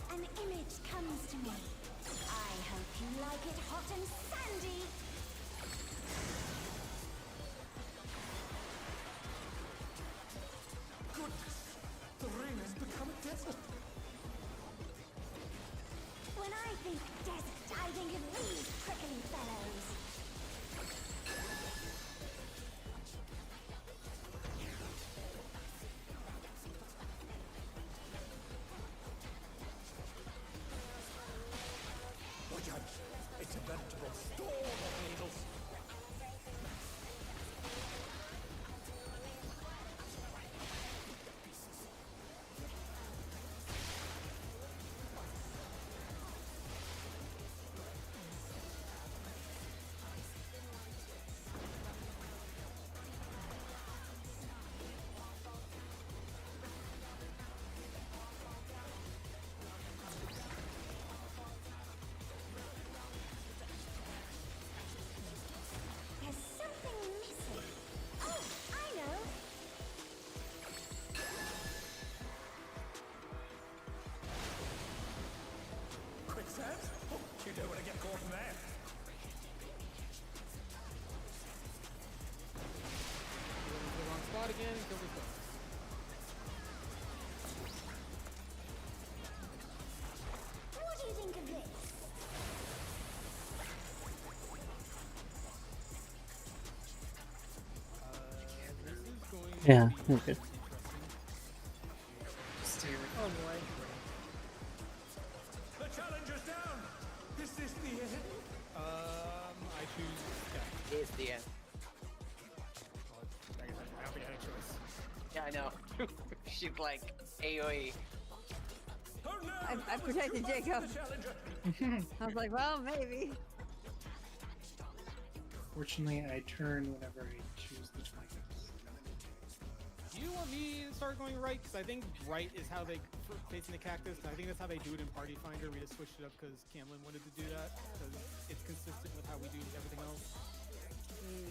An image comes to me. I hope you like it hot and sandy. Goodness, the rain has become a desert. When I think desert, I think of these prickly fellows. Watch out. It's a veritable storm of needles. You don't want to get caught in there. The wrong spot again. Go with it. What do you think of this? This is going Yeah, to be okay. Oh boy. The challenger's down. Is this the end? I choose Sky. It's the end. I don't think I had a choice. Yeah, I know. She's like AoE. Oh no! I protected Jacob. The challenger. I was like, well, maybe. Fortunately, I turn whenever I choose the twinkles. Do you want me to start going right? Because I think right is how they facing the cactus. I think that's how they do it in Party Finder. We just switched it up because Camlin wanted to do that. Because it's consistent with how we do everything else.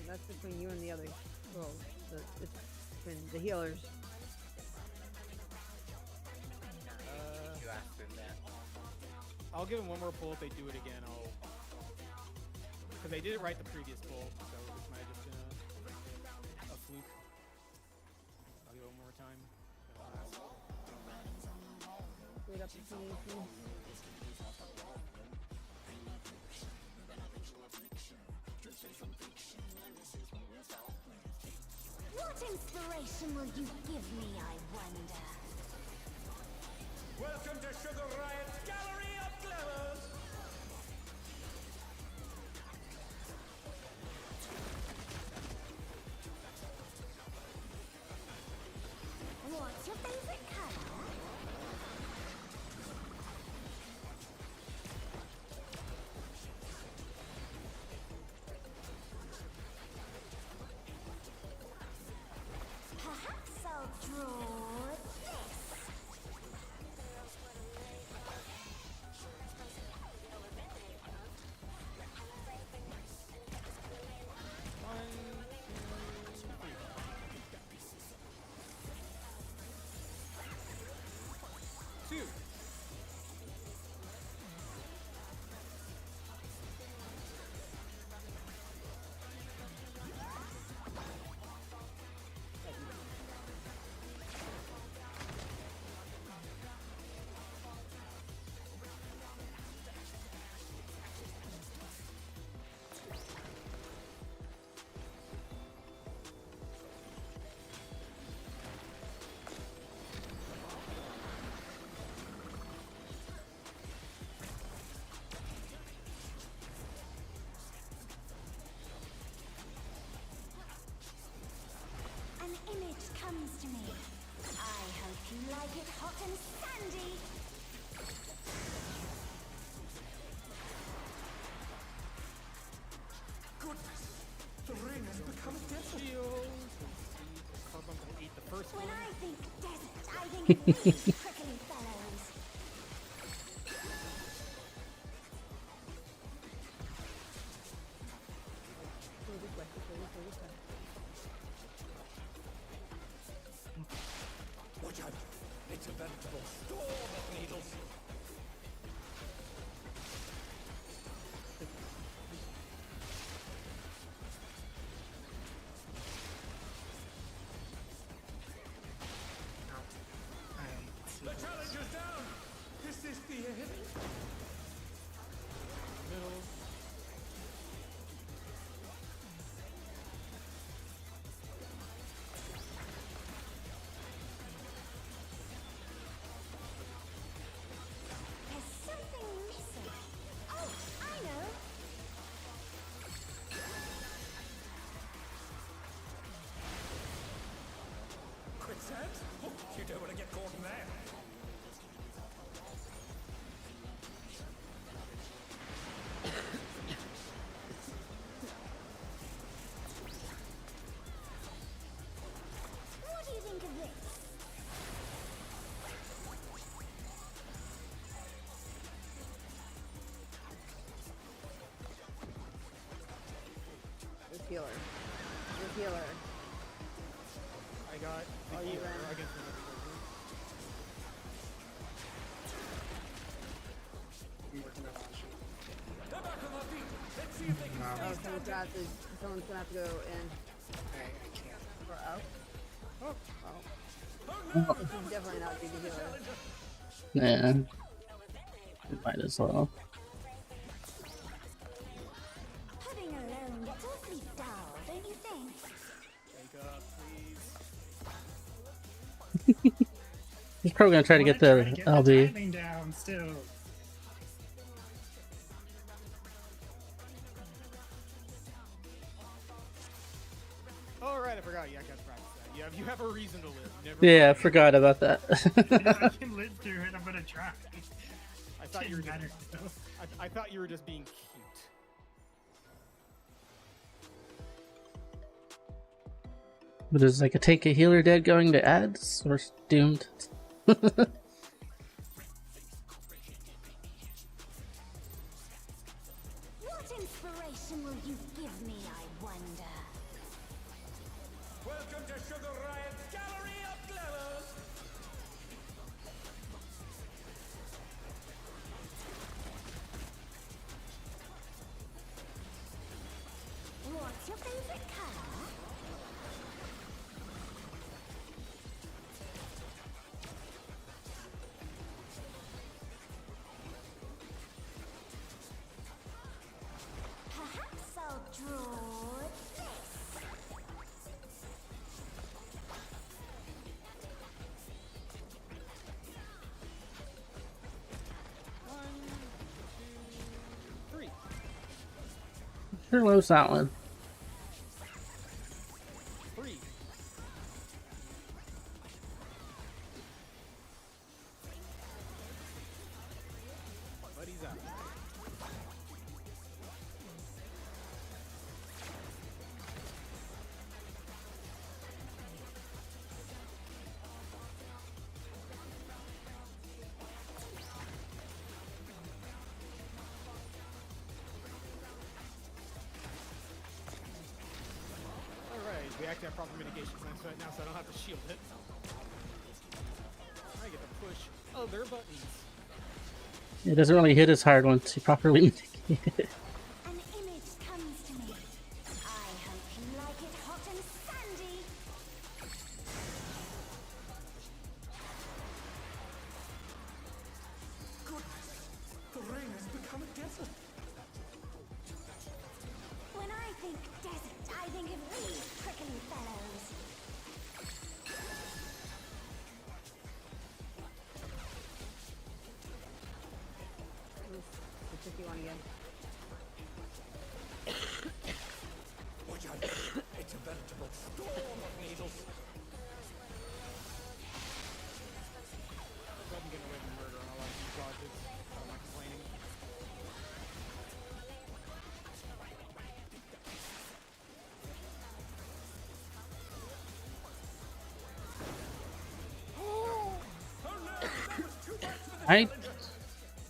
That's between you and the other. Well, it's between the healers. You asked him that. I'll give him one more pull. If they do it again, I'll... Because they did it right the previous pull, so this might have just been a fluke. I'll give it one more time. Wait up if you need to. What inspiration will you give me, I wonder? Welcome to Sugar Riot's Gallery of Glamours. What's your favorite color? Perhaps I'll draw this. Two. An image comes to me. I hope you like it hot and sandy. Goodness, the ring has become desert. Shield. Carbon ate the first When one. I think desert, I think of these prickly fellows. Watch out. It's a veritable storm of needles. The challenger's down. Is this the end? Middle. There's something missing. Oh, I know. Healer. Your healer. I got the healer against another someone's gonna have to go in. I can't. Or out. Oh. This is definitely not due to healer. Yeah. Might as well. Pudding alone gets awfully dull, don't you think? Wake up, please. He's probably gonna try to get the LB. Timing down still. Oh right, I forgot. Yeah, I got to practice that. You have a reason to live. Never Yeah, I forgot about that. I can live through it. I'm gonna try. I thought you were just, I thought you were just being cute. But is like a take a healer dead going to ads or doomed? What inspiration will you give me, I wonder? Welcome to Sugar Riot's Gallery of Glamour! What's your favorite color? Perhaps I'll draw this. One, two, three. Sure loves that one. Three. Buddy's out. Alright, we actually have proper mitigation plans right now, so I don't have to shield it. I get to push other buttons. It doesn't really hit as hard once you properly mitigate it. An image comes to me. I hope you like it hot and sandy. The rain has become a desert. When I think desert, I think of these prickly fellows. The tricky one again. It's a veritable storm of needles. Go ahead and get away from murder and I'll let you dodge it. I'm not complaining.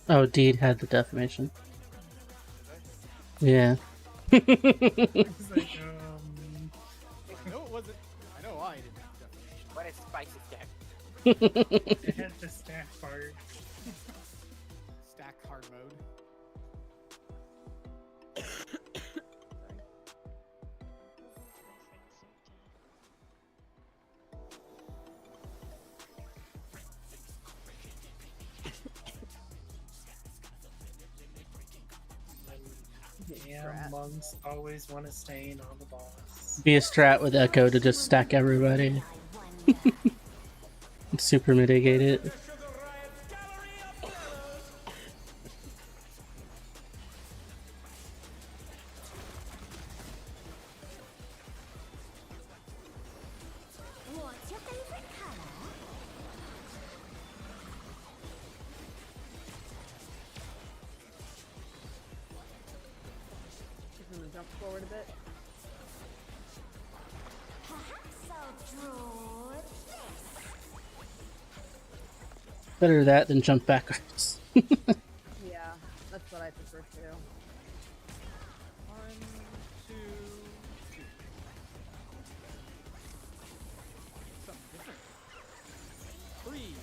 Oh, Deed had the defamation. Yeah. It's like, I know it wasn't. I know I didn't have definition. What is spicy stack? it had the stack part. Stack hard mode. Yeah, monks always want to stain on the boss. Be a strat with Echo to just stack everybody. Super mitigate it. What's your favorite color? Just gonna jump forward a bit. Perhaps I'll draw this. Better that than jump backwards. Yeah, that's what I prefer to do. 1, 2, free.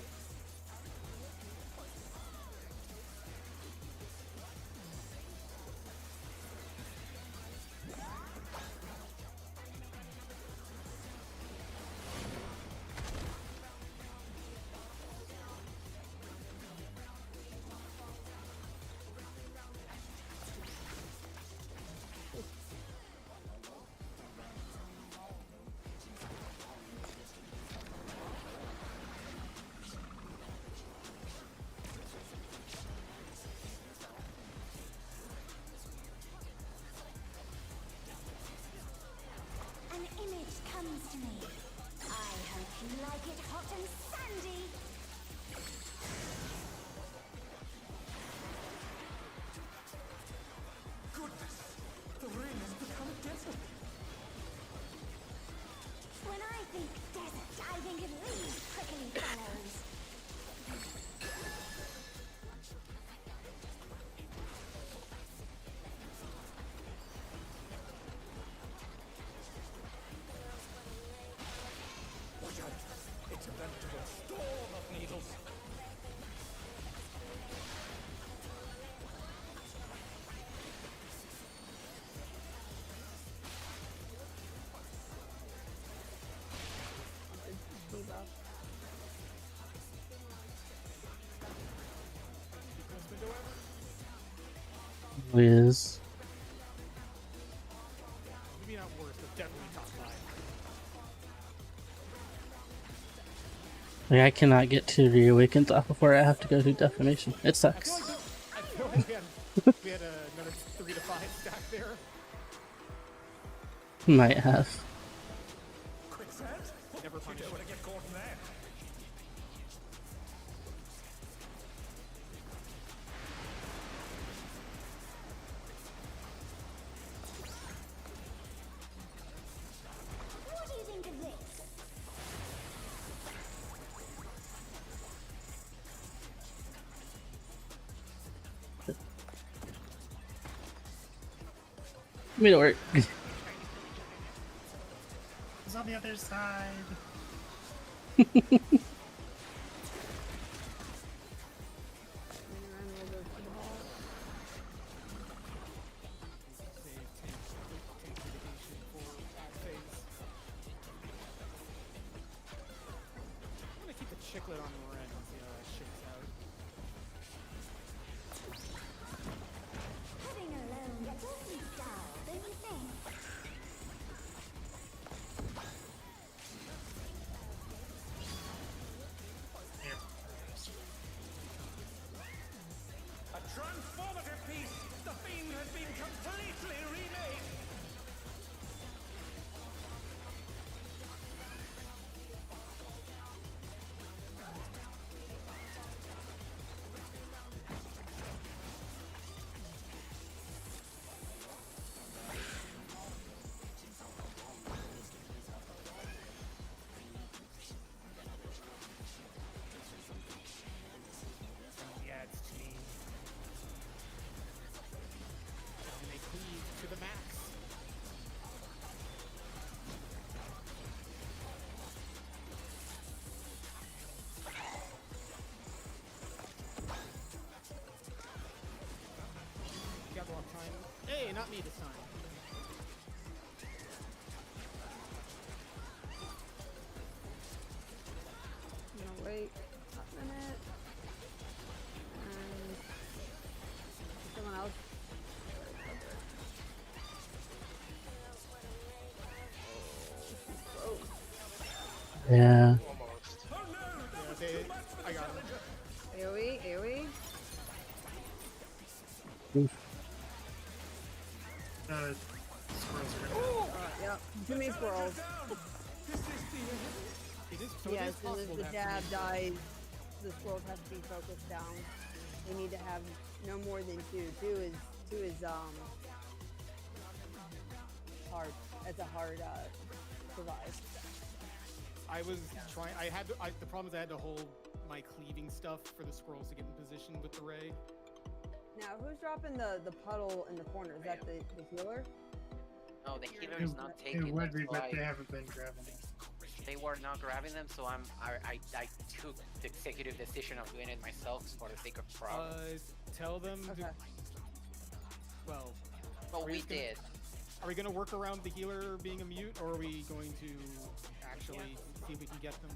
An image comes to me. I hope you like it hot and sandy. Goodness, the rain has become a desert. When I think desert, I think of these prickly fellows. Watch out, it's a veritable storm of needles. Debuff. Is Maybe not worst, but definitely top 5. like I cannot get to Reawakens off before I have to go to Defamation. It sucks. I feel like we had another 3 to 5 stack there. Might have. Quicksand? Never You punished. don't want to get caught in that. What do you think of this? Made it work. It's on the other side. I'm gonna keep the chiclet on Loren and see how that shakes out. Having alone gets awfully dull, don't you think? A transformative piece! The fiend has been completely remade! Yeah, it's clean. And they cleave to the max. Got a lot of time. Hey, not me this time. I'm gonna wait a minute. And someone else. Yeah. Almost. I got him. AoE, AoE. Oof. Squirrels are gonna. Yep, too many squirrels. It is, so Yes, it is and possible if the to have dab three. dies, the squirrels have to be focused down. They need to have no more than two. Two is hard. It's a hard survive. I was trying. I had to, the problem is I had to hold my cleaving stuff for the squirrels to get in position with the ray. Now, who's dropping the puddle in the corner? Is that the healer? No, the healer It, is not it taking would that's be, but why- they haven't been grabbing it. they were not grabbing them, so I took the executive decision of doing it myself for the sake of Prog. Tell them. Okay. Well, we did. Are we going to work around the healer being a mute, or are we going to actually see if we can get them?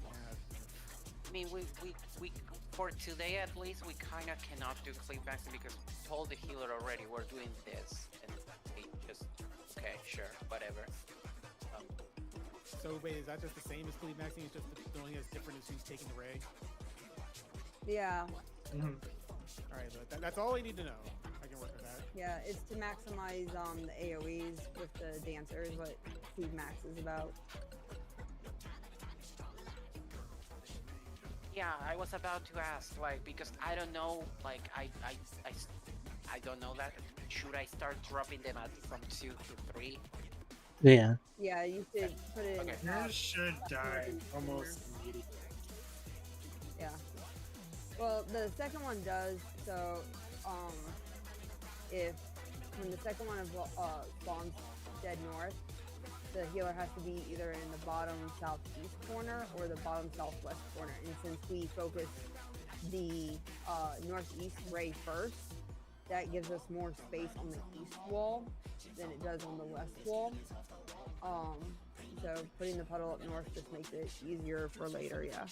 I mean, we for today at least, we kind of cannot do clip maxing because we told the healer already we're doing this, and they just okay, sure, whatever. So wait, is that just the same as clip maxing? It's just the only thing that's different is who's taking the ray. Yeah. All right, but that's all I need to know. I can work with that. Yeah, it's to maximize the AOEs with the dancers, what Steve Max is about. Yeah, I was about to ask, like, because I don't know, like, I don't know that. Should I start dropping them from 2 to 3? Yeah. Yeah, you should put it in. Yours should die almost immediately. Yeah. Well, the second one does, so, when the second one spawns dead north, the healer has to be either in the bottom southeast corner or the bottom southwest corner. And since we focus the northeast ray first, that gives us more space on the east wall than it does on the west wall. So putting the puddle up north just makes it easier for later, yeah.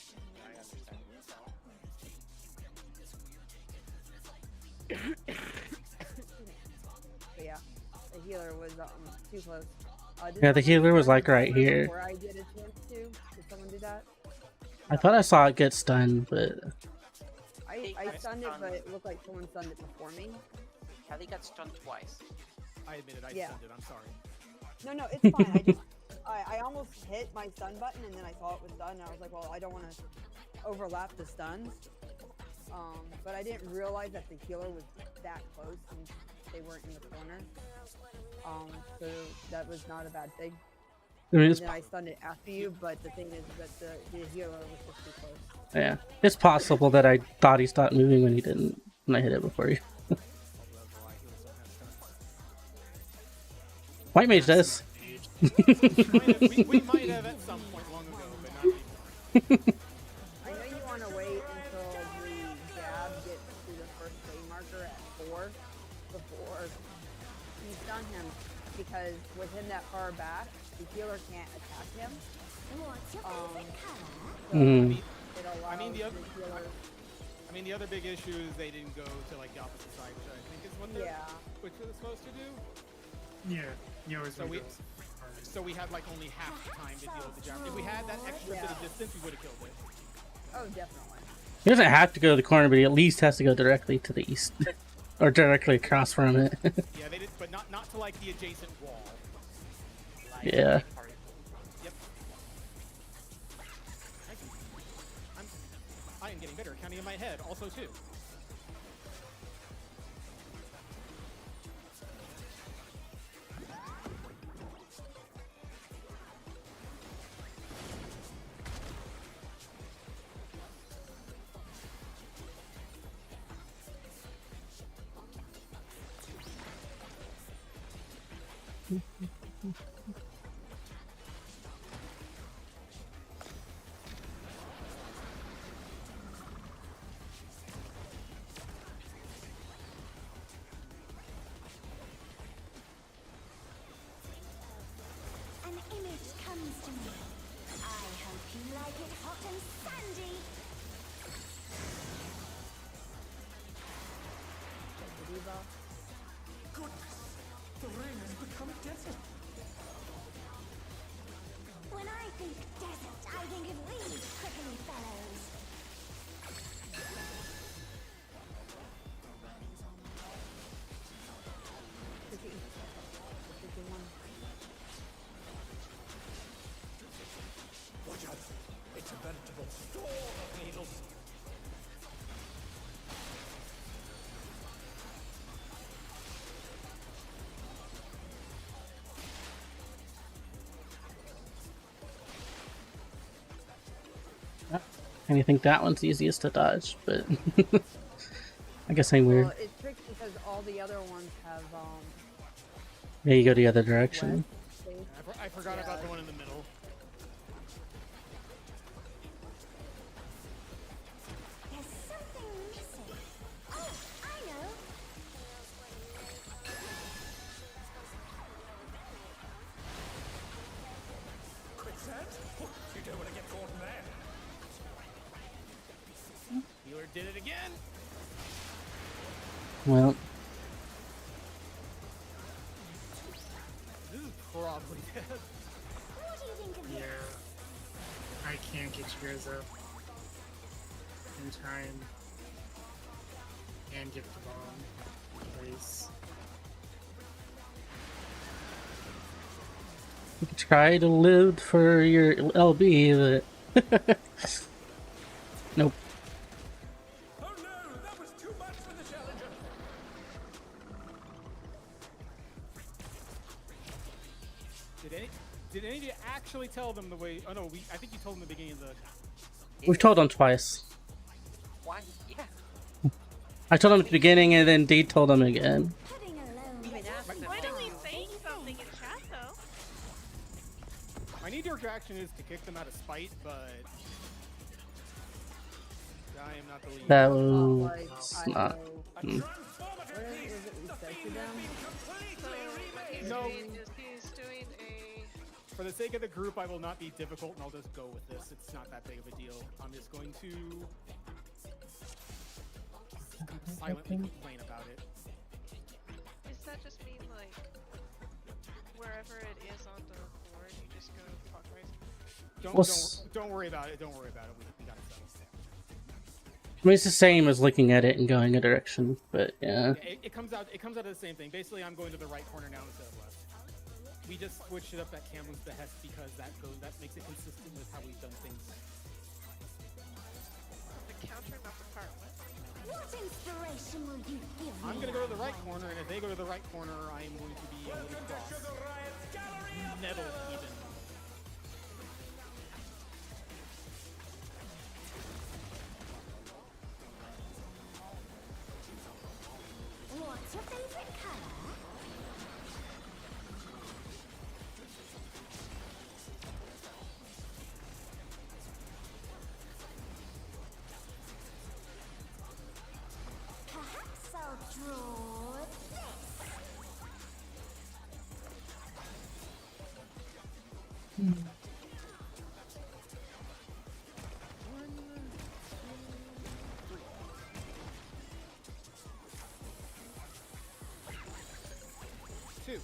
But yeah, the healer was too close. Yeah, the healer was like right here. Before I get a chance to. Did someone do that? I thought I saw it get stunned, but I stunned it, but it looked like someone stunned it before me. Kelly got stunned twice. I admit it, I stunned it. I'm sorry. No, it's fine. I almost hit my stun button, and then I saw it was done, and I was like, well, I don't want to overlap the stuns. But I didn't realize that the healer was that close, and they weren't in the corner. So that was not a bad thing. I mean, and then I stunned it after you, but the thing is that the healer was just too close. yeah, it's possible that I thought he stopped moving when he didn't, when I hit it before you. White mage does. we might have at some point long ago, but not anymore. I know you want to wait until the Gab gets to the first day marker at 4 before you stun him, because with him that far back, the healer can't attack him. What's your favorite color? So it allows I mean, the other big issue is they didn't go to like the opposite side, which I think is what they're supposed to do. Yeah, you always so we had like only half the time to deal with the jab. If we had that extra bit of distance, we would have killed it. Oh, definitely. He doesn't have to go to the corner, but he at least has to go directly to the east. Or directly across from it. Yeah, they did, but not to like the adjacent wall. Like, yeah. Yep. I am getting better at counting in my head, also too. An image comes to me. I hope you like it hot and sandy. Goodness, the rain has become desert. When I think desert, I think of these prickly fellows. Watch out, it's a veritable storm of needles. And you think that one's easiest to dodge, but I guess I'm weird. Well, it's tricky because all the other ones have Yeah, you go the other direction. I forgot about the one in the middle. did it again. Well, this is probably dead. What do you think of Yeah. this? I can't get you guys up in time and get the bomb, please. you could try to live for your LB, but nope. Oh no, that was too much for the challenger. Did any of you actually tell them the way? Oh no, I think you told them the beginning of the. We've told them twice. Why? Yeah. I told them at the beginning, and then Dee told them again. Heading alone. Even ask them. Why don't we say something in chat though? My knee-jerk reaction is to kick them out of spite, but I am not the lead. That Like, was I not. know. Mm. What is it we said to them? No. He's doing a. For the sake of the group, I will not be difficult, and I'll just go with this. It's not that big of a deal. I'm just going to silently complain about it. Does that just mean like wherever it is on the board, you just go clockwise? Don't worry about it. Don't worry about it. We got it settled. I mean, it's the same as looking at it and going a direction, but yeah. It comes out. It comes out of the same thing. Basically, I'm going to the right corner now instead of left. We just switched it up at Cameron's behest because that makes it consistent with how we've done things. The counter, not the part. What inspiration will you give me? I'm gonna go to the right corner, and if they go to the right corner, I am going to be a little cross. Nettled even. What's your favorite color? Perhaps I'll draw this. Two.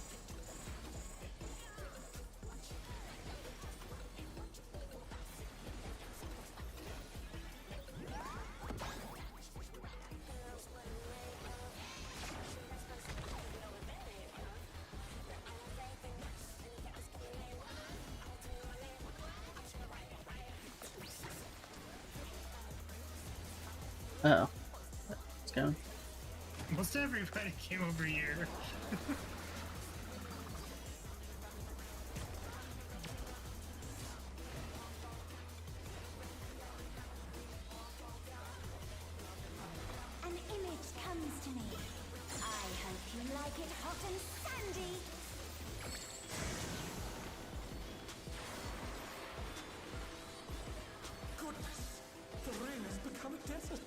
Uh oh. Let's go. Most everybody came over here. An image comes to me. I hope you like it hot and sandy. Goodness, the rain has become a desert.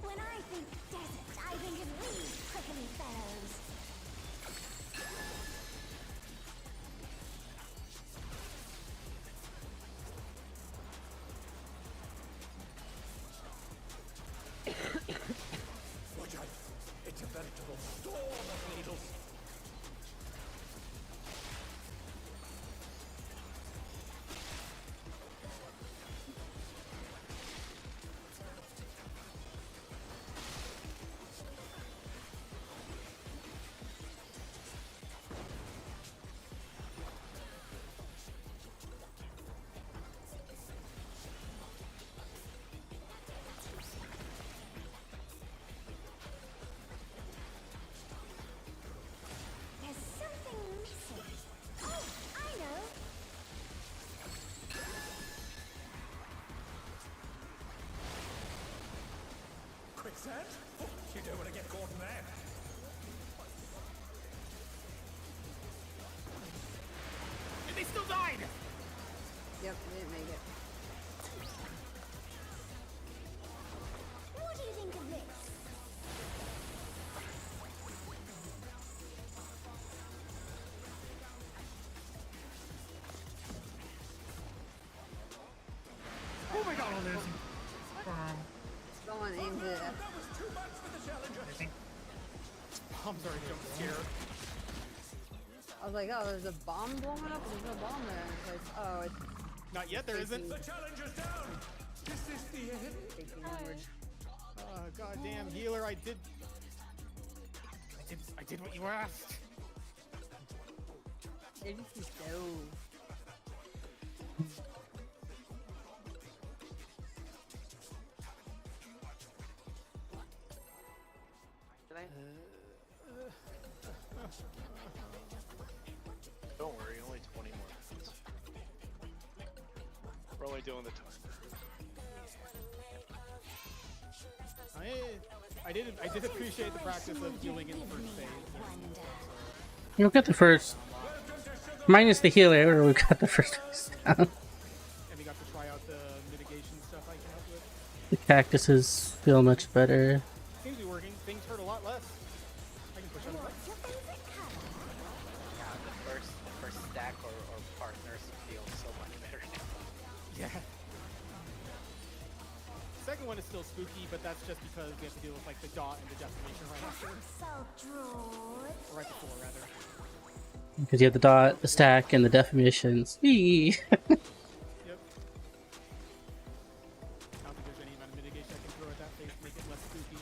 When I think desert, I think of these prickly fellows. Watch out, it's a veritable storm of needles. There's something missing. Oh, I know. Quicksand? Oh, you don't want to get caught in there. And they still died. Yep, we didn't make it. What do you think of this? Oh my god! Oh, there's bombs are a jump scare. I was like, oh, there's a bomb blowing up. There's no bomb there. And it's like, oh, it's not yet. There isn't. The challenger's down. Is this the end? Goddamn healer! I did what you asked. They just be so. Don't worry, only 20 more minutes. We're only doing the timer. I did appreciate the practice of doing it in the first phase. We've got the first. Minus the healer, we've got the first phase down. And we got to try out the mitigation stuff I came up with. The cactuses feel much better. Seems to be working. Things hurt a lot less. I can push on that. Yeah, the first stack or partners feel so much better. Yeah. The second one is still spooky, but that's just because we have to deal with like the dot and the decimation right after. Or right before, rather. Because you have the dot, the stack, and the defamations. Eee. Yep. I don't think there's any amount of mitigation I can throw at that face to make it less spooky.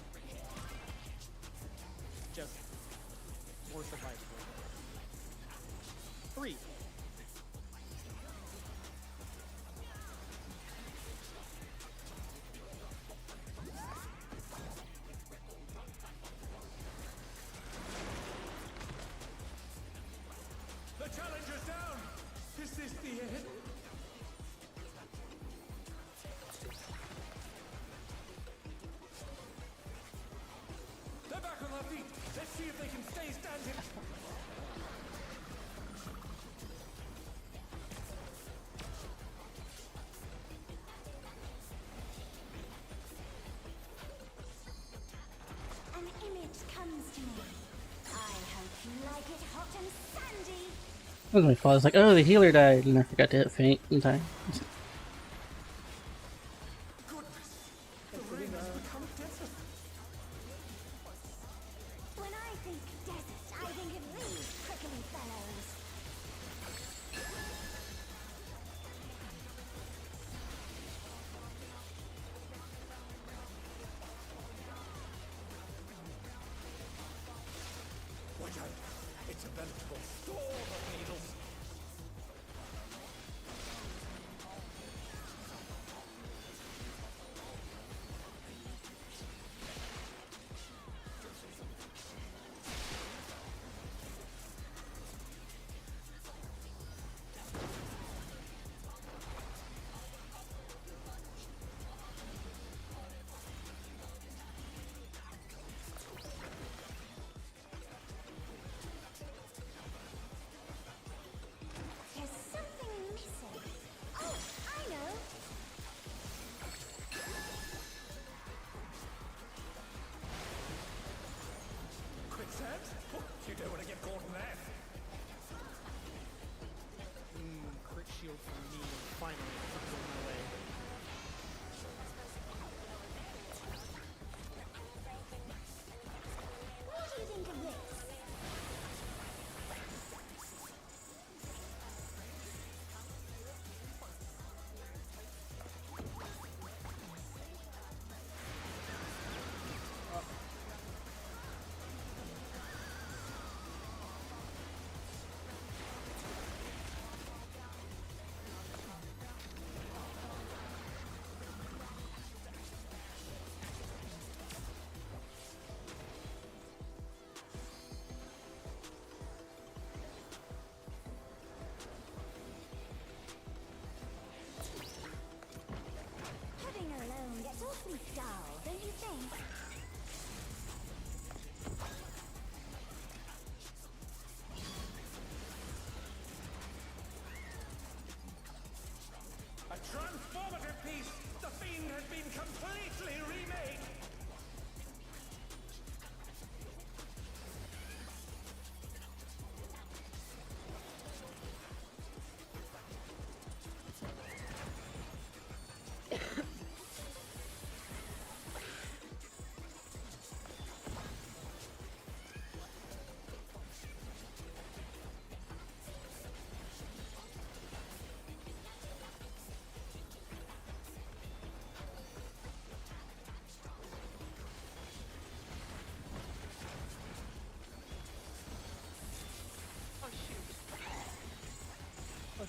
Just more survivable. 3. The challenger's down. Is this the end? They're back on their feet. Let's see if they can stay standing. An image comes to me. I hope you like it hot and sandy. That was my fault. I was like, oh, the healer died, and I forgot to hit faint in time. When I think desert, I think of these prickly fellows. Watch out. It's a veritable storm of needles. There's something missing. Oh, I know. Quicksand? Oh, you don't want to get caught in that. Crit shield for me. Finally, something's on my way. What do you think of this?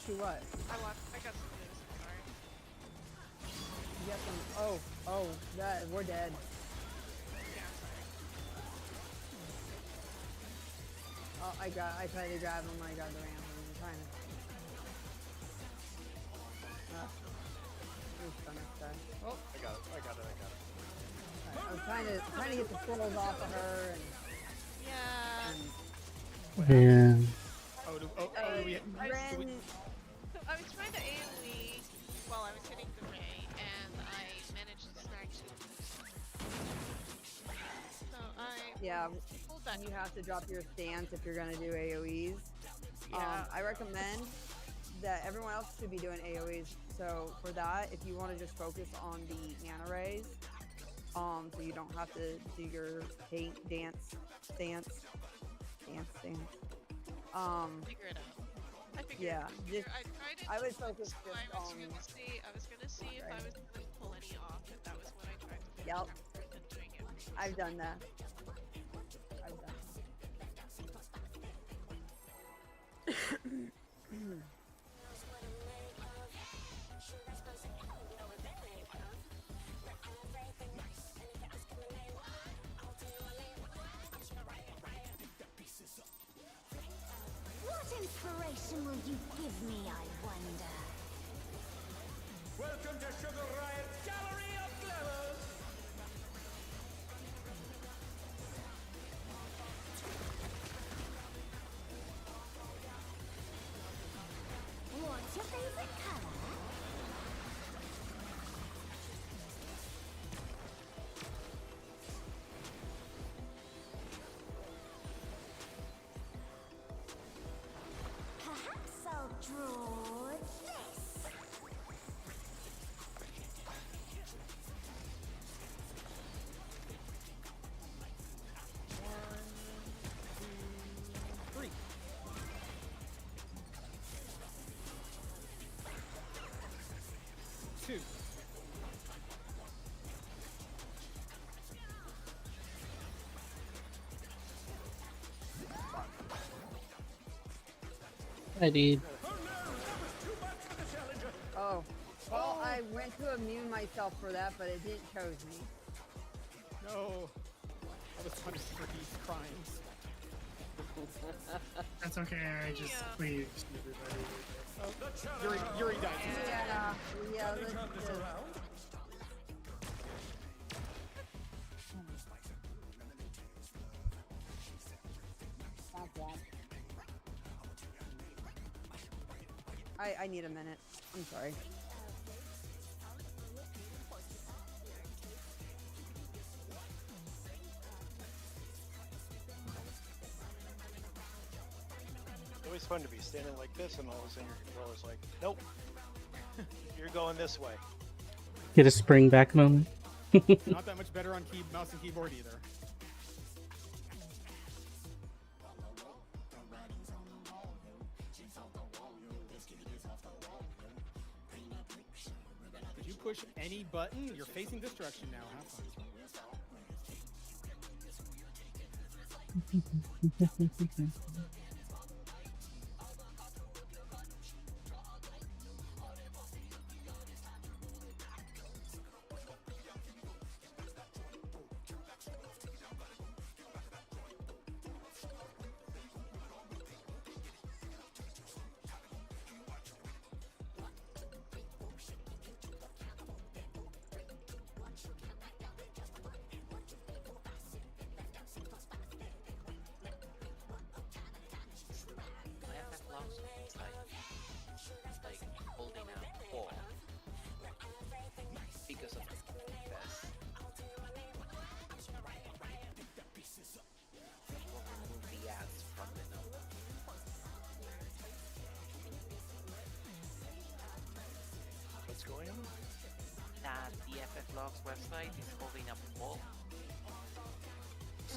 watched you what? I got some news. I'm sorry. You got some. Oh, that we're dead. Yeah, I'm sorry. Oh, I tried to grab him. I got the ramp. I'm trying to. Oh, I got it. Right, I was trying to get the swirls off of her and. Yeah. Yeah. So I was trying to AoE while I was hitting the ray, and I managed to snag two. So I pulled that. You have to drop your stance if you're gonna do AoEs. Yeah. I recommend that everyone else should be doing AoEs. So for that, if you want to just focus on the mana rays, so you don't have to do your stance. Figure it out. I figured Yeah, it out. I tried it. I would focus just I was gonna see if I was gonna pull any off, and that was what I tried to do. Yep. Than doing it. I've done that. What inspiration will you give me, I wonder? Welcome to Sugar Riot's Gallery of Glamours! What's your favorite color? Perhaps I'll draw this. Two. I did. Oh, well, I went to immune myself for that, but it didn't chose me. No. I was punished for these crimes. That's okay, I just leave everybody. Yuri died. Yeah, let's Turn this just... around. Stop that. I need a minute. I'm sorry. It's always fun to be standing like this, and all of a sudden your controller's like, nope, you're going this way. Get a spring back moment. Not that much better on mouse and keyboard either. If you push any button, you're facing this direction now. Have fun. What's going on? That the FFlogs website is holding up a poll.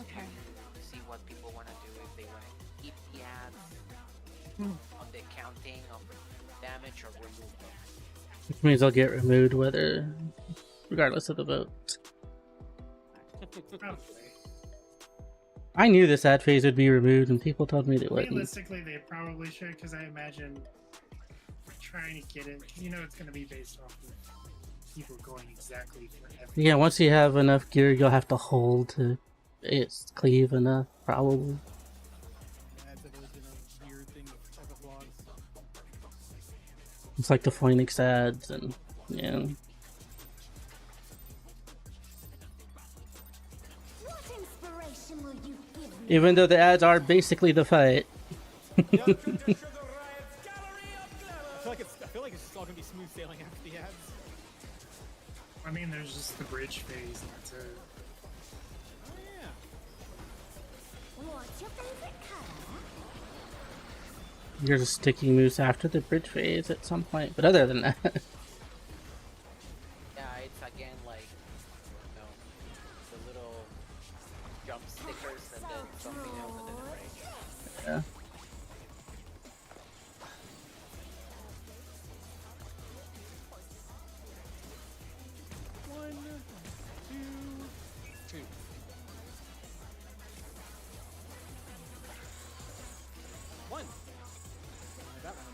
Okay. To see what people want to do, if they want to keep the ads on the counting of damage or remove them. Which means they'll get removed regardless of the vote. I knew this ad phase would be removed, and people told me they wouldn't. Realistically, they probably should, because I imagine trying to get it. You know it's going to be based off of people going exactly for everything. Yeah, once you have enough gear, you'll have to hold to it's cleave enough, probably. That's always been a weird thing with ever vlogs. It's like the Phoenix ads, and yeah. What inspiration will you give me? Even though the ads are basically the fight. I feel like it's just all gonna be smooth sailing after the ads. I mean, there's just the bridge phase, and that's it. Oh yeah. What's your favorite color? You're just sticking moves after the bridge phase at some point, but other than that. Yeah, it's again like, you know, the little jump stickers and then something else and then a break. Yeah. One. That one,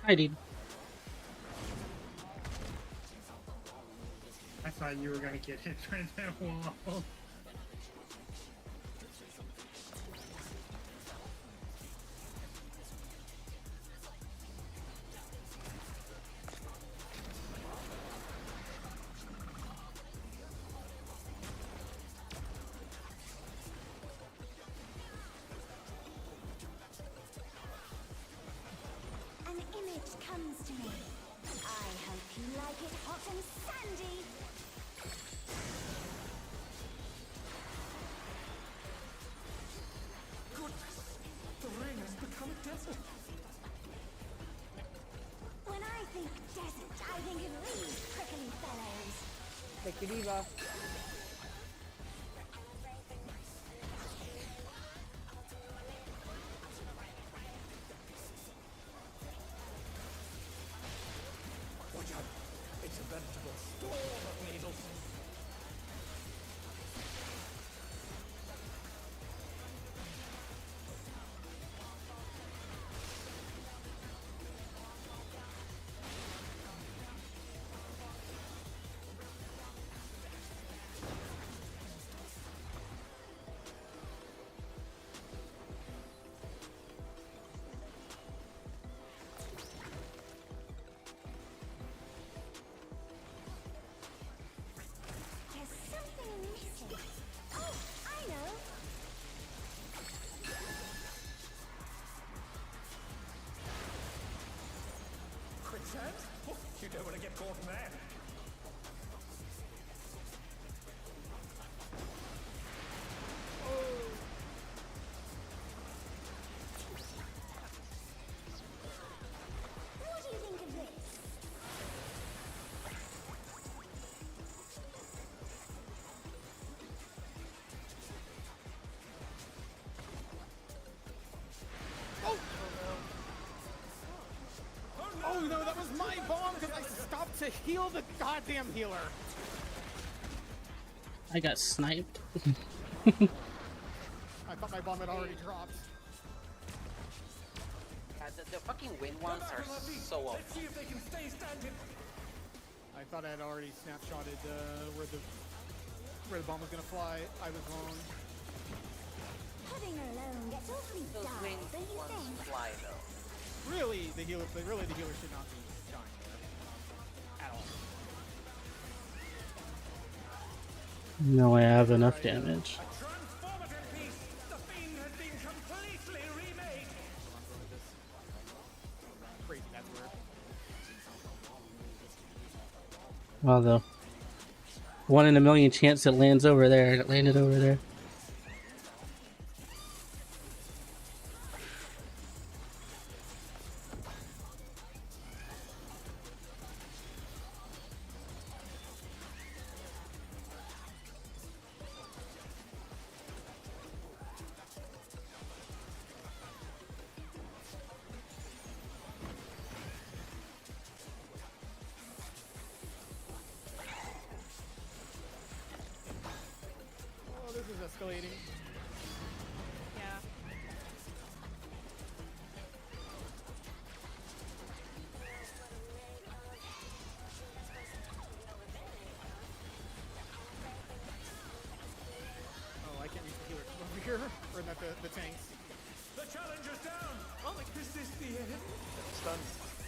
Hi, dude. I thought you were going to get hit by that wall. An image comes to me. I hope you like it hot and sandy. Goodness, the ring has become a desert. When I think desert, I think of these prickly fellows. Take your diva. Watch out, it's a veritable storm of needles. There's something missing. Oh, I know. Quicksand? Oh, you don't want to get caught in there. What do you think of this? Oh no, that was my bomb because I stopped to heal the goddamn healer. I got sniped. I thought my bomb had already dropped. The fucking wind ones are so awful. Let's see if they can stay standing. I thought I had already snapshotted where the bomb was gonna fly. I was wrong. Heading alone gets awfully Those dull, wing don't you ones think? fly though. Really, the healer should not be dying there at all. No, I have enough damage. A transformative piece. The fiend has been completely remade. Crazy, that's weird. Well, though. 1 in a million chance it lands over there, and it landed over there. waiting. Yeah. Oh, I can't reach the healer over here, or not the tanks. The challenger's down! Oh, is this the end? Stun.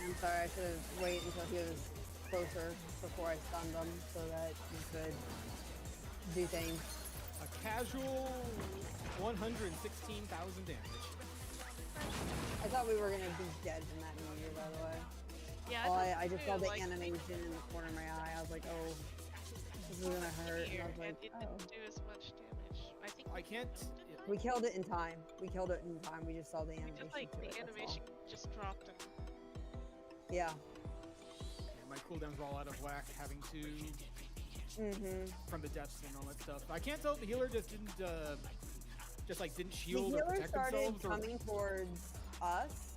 I'm sorry, I should have waited until he was closer before I stunned him so that he could do things. A casual 116,000 damage. I thought we were gonna be dead from that meteor, by the way. Yeah, I just saw the like, animation in the corner of my eye. I was like, oh, this is gonna hurt. And I was like, it oh. didn't do as much damage. I think I can't. We killed it in time. We killed it in time. We just saw the animation. Just like to the it, animation just dropped and yeah. My cooldowns were all out of whack, having to from the deaths and all that stuff. I can't tell if the healer just didn't didn't shield The or healer protect started themselves. coming towards us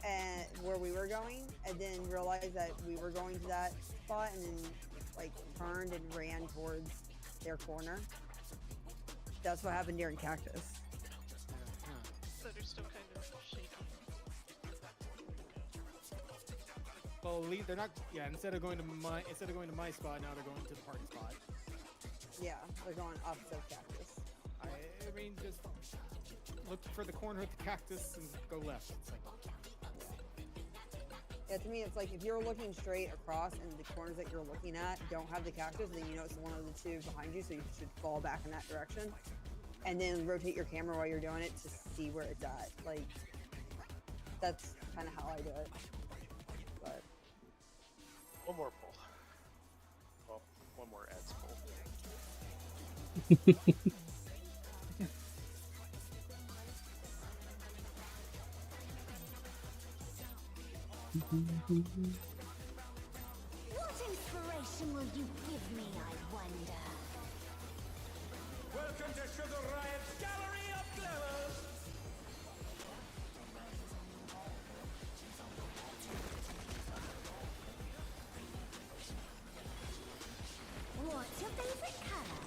and where we were going, and then realized that we were going to that spot, and then like turned and ran towards their corner. That's what happened during Cactus. so they're still kind of shaky. Well, they're not. Yeah, instead of going to my spot, now they're going to the party spot. Yeah, they're going opposite of Cactus. I mean, just look for the corner of the cactus and go left. It's like, yeah, to me, it's like if you're looking straight across and the corners that you're looking at don't have the cactus, then you know it's one of the two behind you, so you should fall back in that direction. And then rotate your camera while you're doing it to see where it's at. Like, that's kind of how I do it. But One more pull. Well, one more Ed's pull. What inspiration will you give me, I wonder? Welcome to Sugar Riot's Gallery of Glamours! What's your favorite color?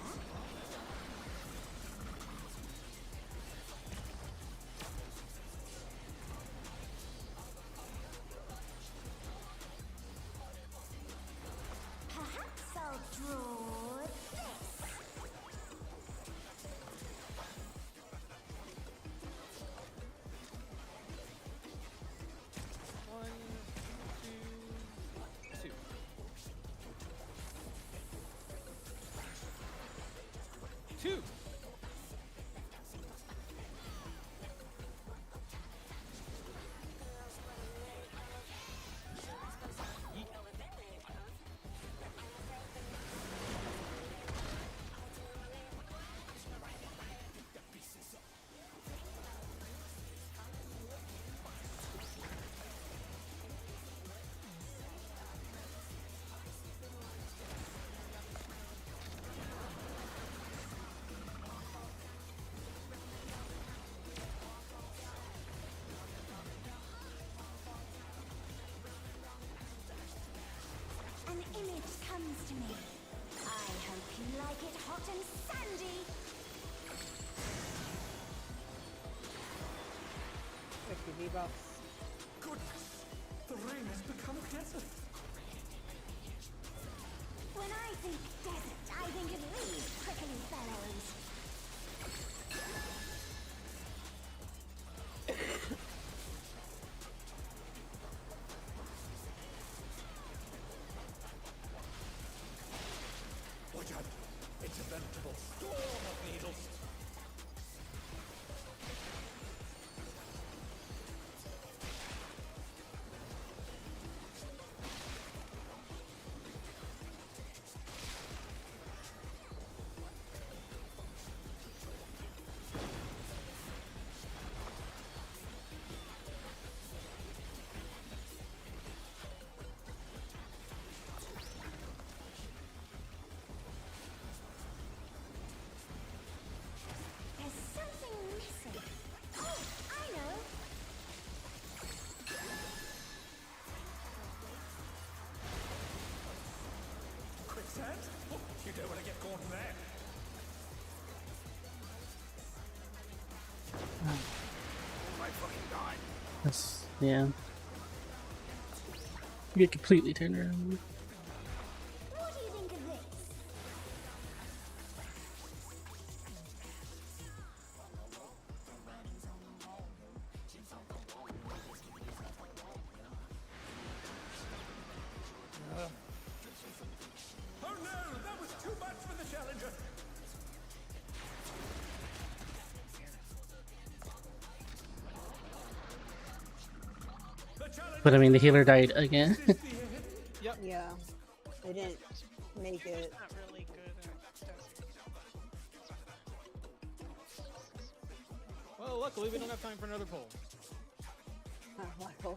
Perhaps I'll draw this. one, two. Two. An image comes to me. I hope you like it hot and sandy. 50 V-Bucks. Goodness! The rain has become a desert! When I think desert, I think of these prickly fellows. Watch out! It's a veritable storm of needles! There's something missing. Oh, I know. Quicksand? Oh, you don't want to get caught in there! my fucking god. That's, yeah. You get completely turned around. What do you think of this? Oh no, that was too much for the challenger. But I mean, the healer died again. Yep. Yeah. They didn't make it. Not really good at dosing. Well, luckily we don't have time for another poll. Luckily.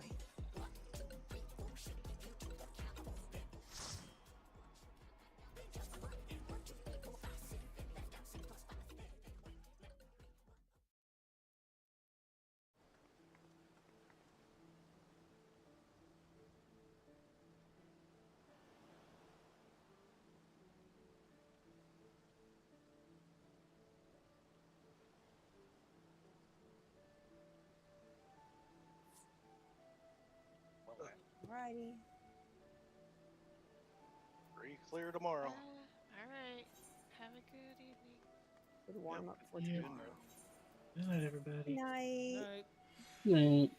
Alrighty. Free clear tomorrow. Alright. Have a good evening. Good warm up for Yeah. tomorrow. Good night, everybody. Night. All right. Right.